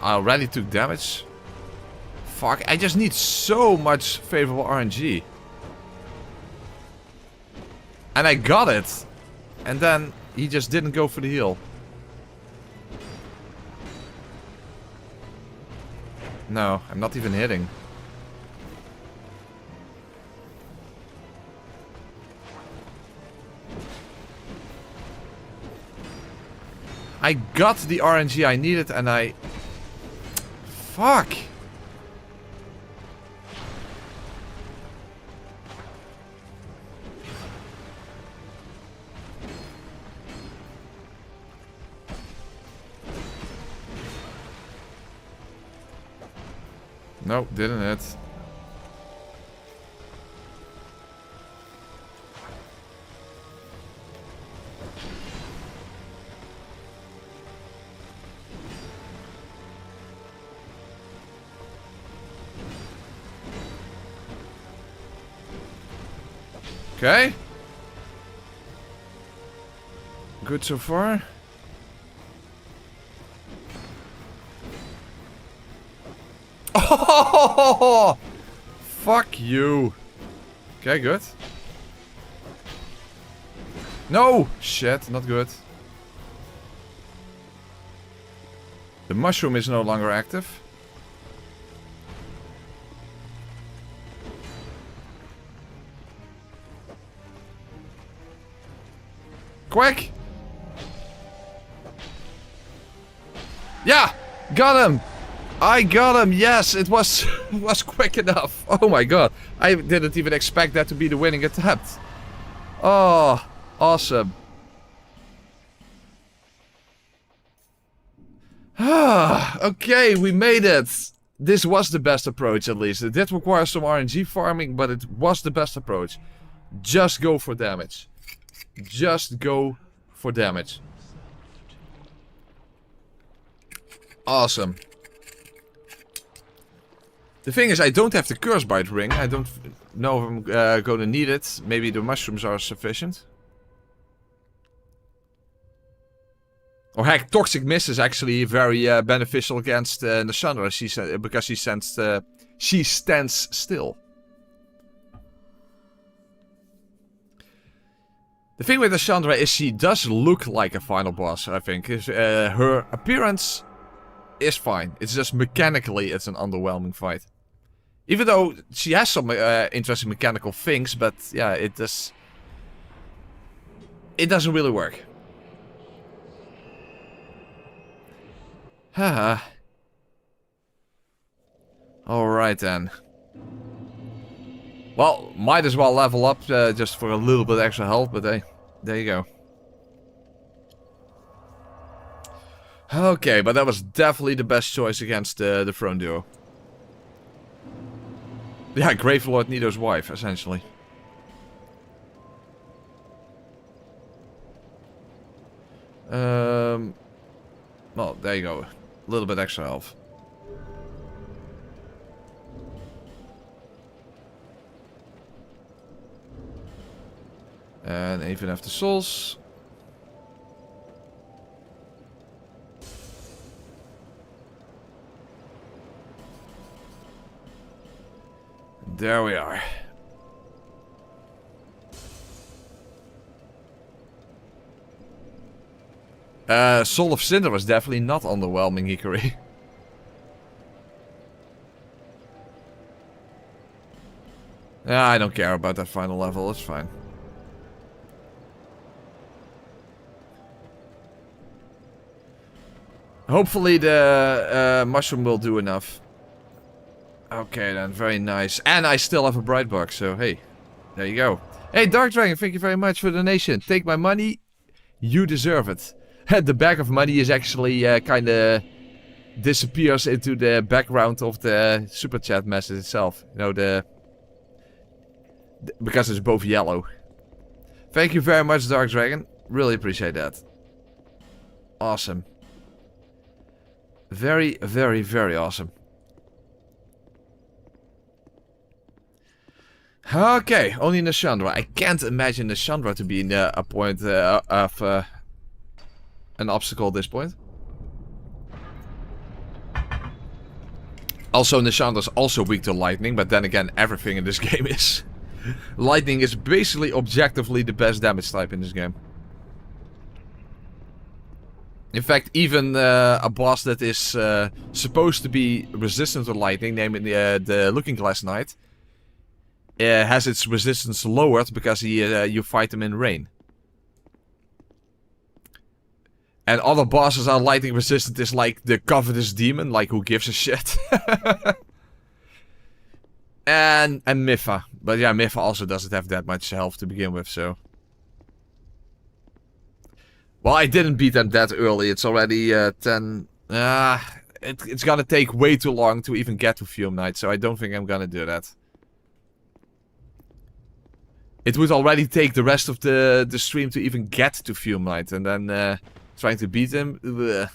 I already took damage. Fuck, I just need so much favorable RNG. And I got it. And then he just didn't go for the heal. No, I'm not even hitting. I got the RNG I needed and I... Fuck! Nope, didn't hit. Okay. Good so far. Oh, fuck you. Okay, good. No! Shit, not good. The mushroom is no longer active. Quick! Yeah! Got him! I got him! Yes, it was was quick enough. Oh my god. I didn't even expect that to be the winning attempt. Oh, awesome. Okay, we made it. This was the best approach, at least. It did require some RNG farming, but it was the best approach. Just go for damage. Just go for damage. Awesome. The thing is, I don't have the curse bite ring. I don't know if I'm gonna need it. Maybe the mushrooms are sufficient. Or heck, Toxic Mist is actually very beneficial against Nashandra because she stands still. The thing with Nashandra is she does look like a final boss, I think. Her appearance is fine. It's just mechanically it's an underwhelming fight. Even though she has some interesting mechanical things, but yeah, it doesn't really work. Haha. Alright then. Well, might as well level up just for a little bit extra health, but hey, there you go. Okay, but that was definitely the best choice against the Throne Duo. Yeah, Gravelord Nido's wife, essentially. Well, there you go. A little bit extra health. And even after souls. There we are. Soul of Cinder was definitely not underwhelming, Hikari. Yeah, I don't care about that final level, it's fine. Hopefully the mushroom will do enough. Okay then, very nice. And I still have a bright box, so hey, there you go. Hey Dark Dragon, thank you very much for the donation. Take my money, you deserve it. The bag of money is actually kinda disappears into the background of the super chat message itself. You know, because it's both yellow. Thank you very much Dark Dragon, really appreciate that. Awesome. Very, very, very awesome. Okay, only Nashandra. I can't imagine Nashandra to be in a point of an obstacle at this point. Also, Nashandra's also weak to lightning, but then again, everything in this game is. Lightning is basically objectively the best damage type in this game. In fact, even a boss that is supposed to be resistant to lightning, namely the Looking Glass Knight, has its resistance lowered because you fight him in rain. And other bosses are lightning resistant is like the Covetous Demon, like who gives a shit. and Mipha. But yeah, Mipha also doesn't have that much health to begin with, so... Well, I didn't beat them that early. It's already 10... it's gonna take way too long to even get to Fume Knight, so I don't think I'm gonna do that. It would already take the rest of the stream to even get to Fume Knight, and then trying to beat him... Ugh.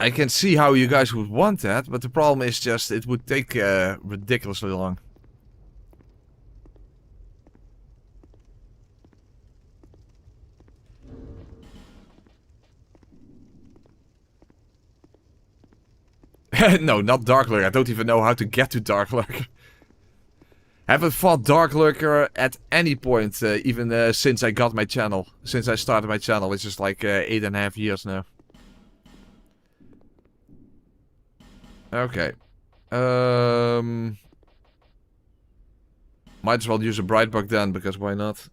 I can see how you guys would want that, but the problem is just it would take ridiculously long. No, not Dark Lurker. I don't even know how to get to Dark Lurker. Haven't fought Dark Lurker at any point, even since I got my channel. Since I started my channel, which is like 8.5 years now. Okay. Might as well use a bright bug then, because why not?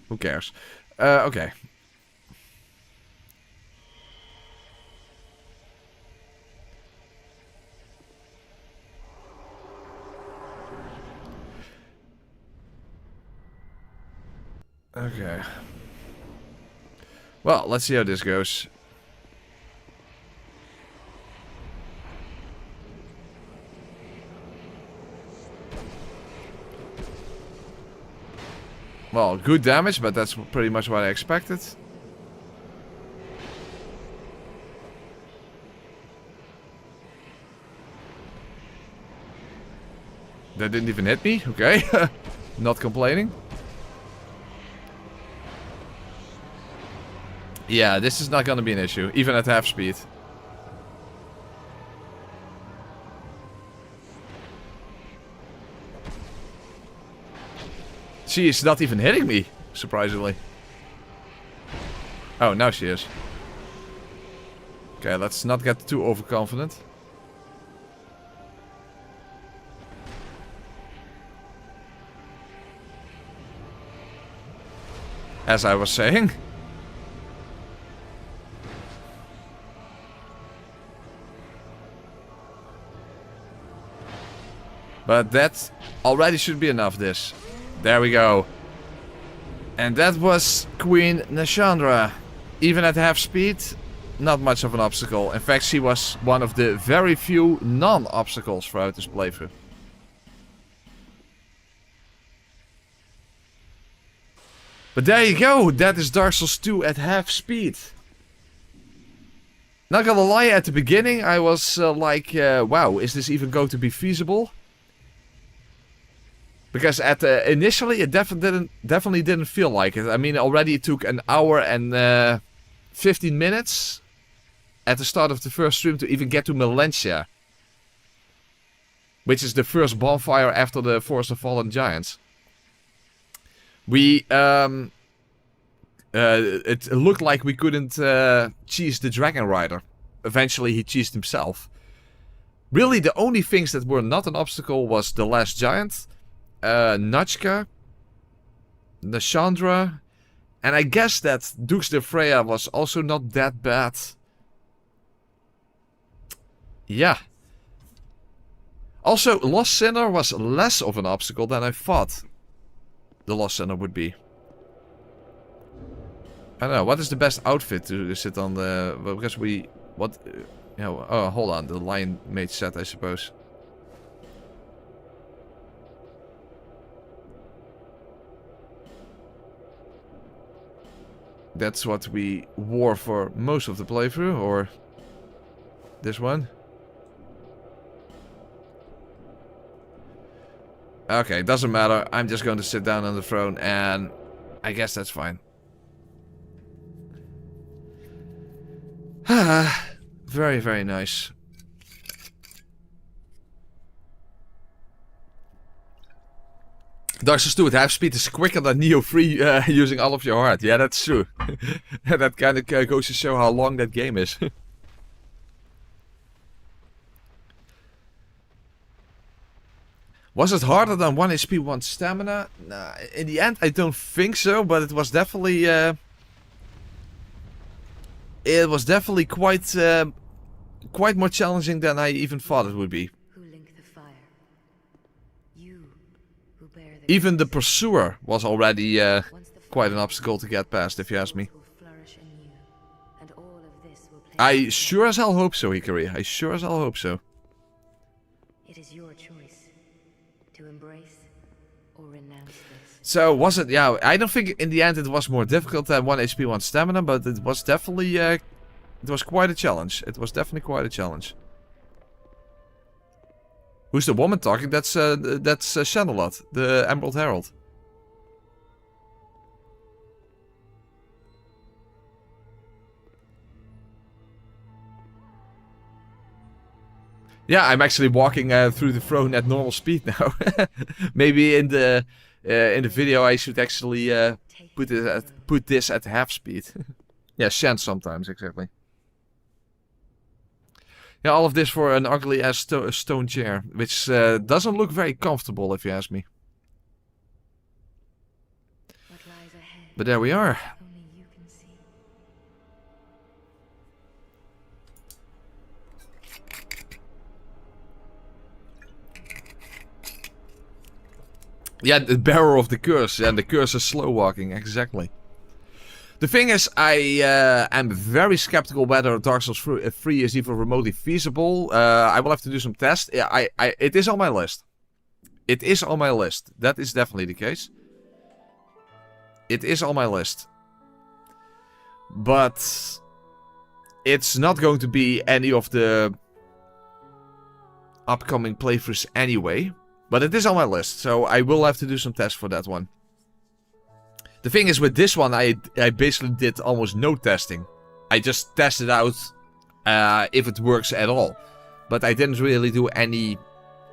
Who cares? Okay. Okay. Well, let's see how this goes. Well, good damage, but that's pretty much what I expected. That didn't even hit me, okay. Not complaining. Yeah, this is not gonna be an issue, even at half speed. She is not even hitting me, surprisingly. Oh, now she is. Okay, let's not get too overconfident. As I was saying. But that already should be enough, this. There we go. And that was Queen Nashandra. Even at half speed, not much of an obstacle. In fact, she was one of the very few non-obstacles throughout this playthrough. But there you go, that is Dark Souls 2 at half speed. Not gonna lie, at the beginning I was like, wow, is this even going to be feasible? Because initially it definitely didn't feel like it. I mean, already it took an hour and 15 minutes at the start of the first stream to even get to Melentia. Which is the first bonfire after the Forest of Fallen Giants. We, it looked like we couldn't cheese the Dragon Rider. Eventually he cheesed himself. Really the only things that were not an obstacle was the last giant, Nachka, Nashandra, and I guess that Dux de Freya was also not that bad. Yeah. Also, Lost Sinner was less of an obstacle than I thought the Lost Sinner would be. I don't know, what is the best outfit to sit on the... Well, because we... What... You know, oh, hold on, the Lion Mage set, I suppose. That's what we wore for most of the playthrough, or... This one. Okay, doesn't matter. I'm just going to sit down on the throne and I guess that's fine. Very, very nice. Dark Souls 2 at half speed is quicker than Neo 3 using all of your heart. Yeah, that's true. That kind of goes to show how long that game is. Was it harder than 1 HP, 1 stamina? Nah, in the end I don't think so, but it was definitely quite more challenging than I even thought it would be. Even the Pursuer was already quite an obstacle to get past, if you ask me. I sure as hell hope so, Hikari. I sure as hell hope so. It is your choice to embrace or renounce this. So was it? Yeah, I don't think in the end it was more difficult than 1 HP, 1 stamina, but it was definitely it was quite a challenge. It was definitely quite a challenge. Who's the woman talking? That's Chandelot, the Emerald Herald. Yeah, I'm actually walking through the throne at normal speed now. Maybe in the video I should actually put this at half speed. Yeah, Shan sometimes, exactly. Yeah, all of this for an ugly ass stone chair, which doesn't look very comfortable if you ask me. But there we are. Yeah, the bearer of the curse, and the curse is slow walking, exactly. The thing is, I am very skeptical whether Dark Souls 3 is even remotely feasible. I will have to do some tests. It is on my list. It is on my list. That is definitely the case. It is on my list. But it's not going to be any of the upcoming playthroughs anyway. But it is on my list, so I will have to do some tests for that one. The thing is, with this one, I basically did almost no testing. I just tested out if it works at all. But I didn't really do any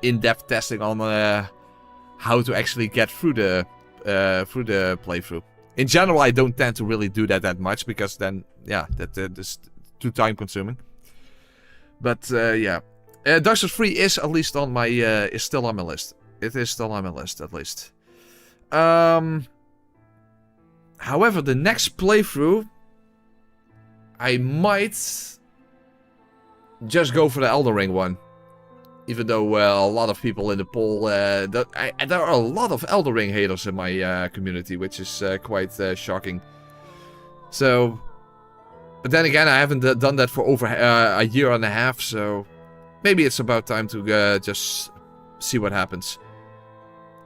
in-depth testing on how to actually get through the playthrough. In general, I don't tend to really do that much, because then, yeah, that's too time-consuming. But, yeah. Dark Souls 3 is at least on my is still on my list. It is still on my list, at least. However, the next playthrough, I might just go for the Elden Ring one. Even though a lot of people in the poll, there are a lot of Elden Ring haters in my community, which is quite shocking. So, but then again, I haven't done that for over a year and a half, so maybe it's about time to just see what happens.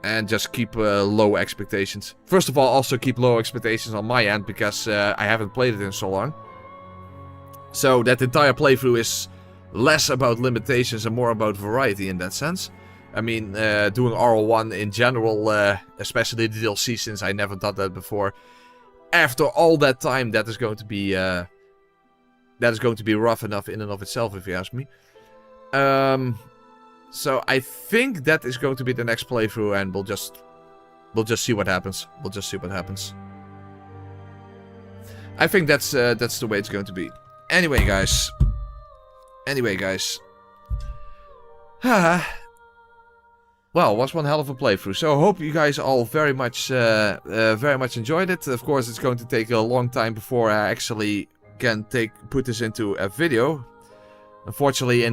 And just keep low expectations. First of all, also keep low expectations on my end, because I haven't played it in so long. So that entire playthrough is less about limitations and more about variety in that sense. I mean, doing RL1 in general, especially the DLC, since I never done that before. After all that time, that is going to be rough enough in and of itself, if you ask me. So I think that is going to be the next playthrough, and we'll just see what happens. We'll just see what happens. I think that's the way it's going to be. Anyway, guys. Well, it was one hell of a playthrough. So I hope you guys all very much enjoyed it. Of course, it's going to take a long time before I actually can put this into a video. Unfortunately,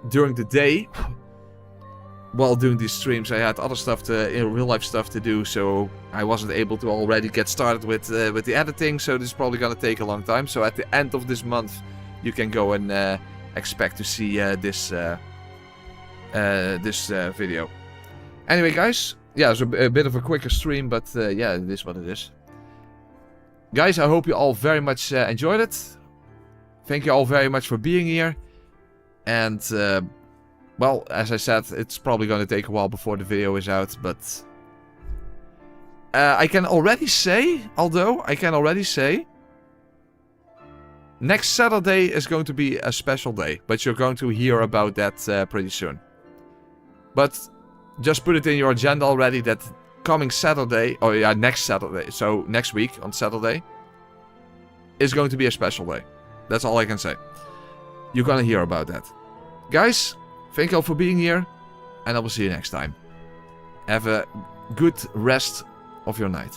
during the day, while doing these streams, I had other stuff real life stuff to do, so I wasn't able to already get started with the editing. So this is probably gonna take a long time. So at the end of this month, you can go and expect to see this video. Anyway, guys, yeah, it's a bit of a quicker stream, but yeah, it is what it is. Guys, I hope you all very much enjoyed it. Thank you all very much for being here. And, well, as I said, it's probably going to take a while before the video is out, but I can already say, next Saturday is going to be a special day, but you're going to hear about that pretty soon. But just put it in your agenda already that coming Saturday, or yeah, next Saturday, so next week on Saturday, is going to be a special day. That's all I can say. You're gonna hear about that. Guys, thank you all for being here, and I will see you next time. Have a good rest of your night.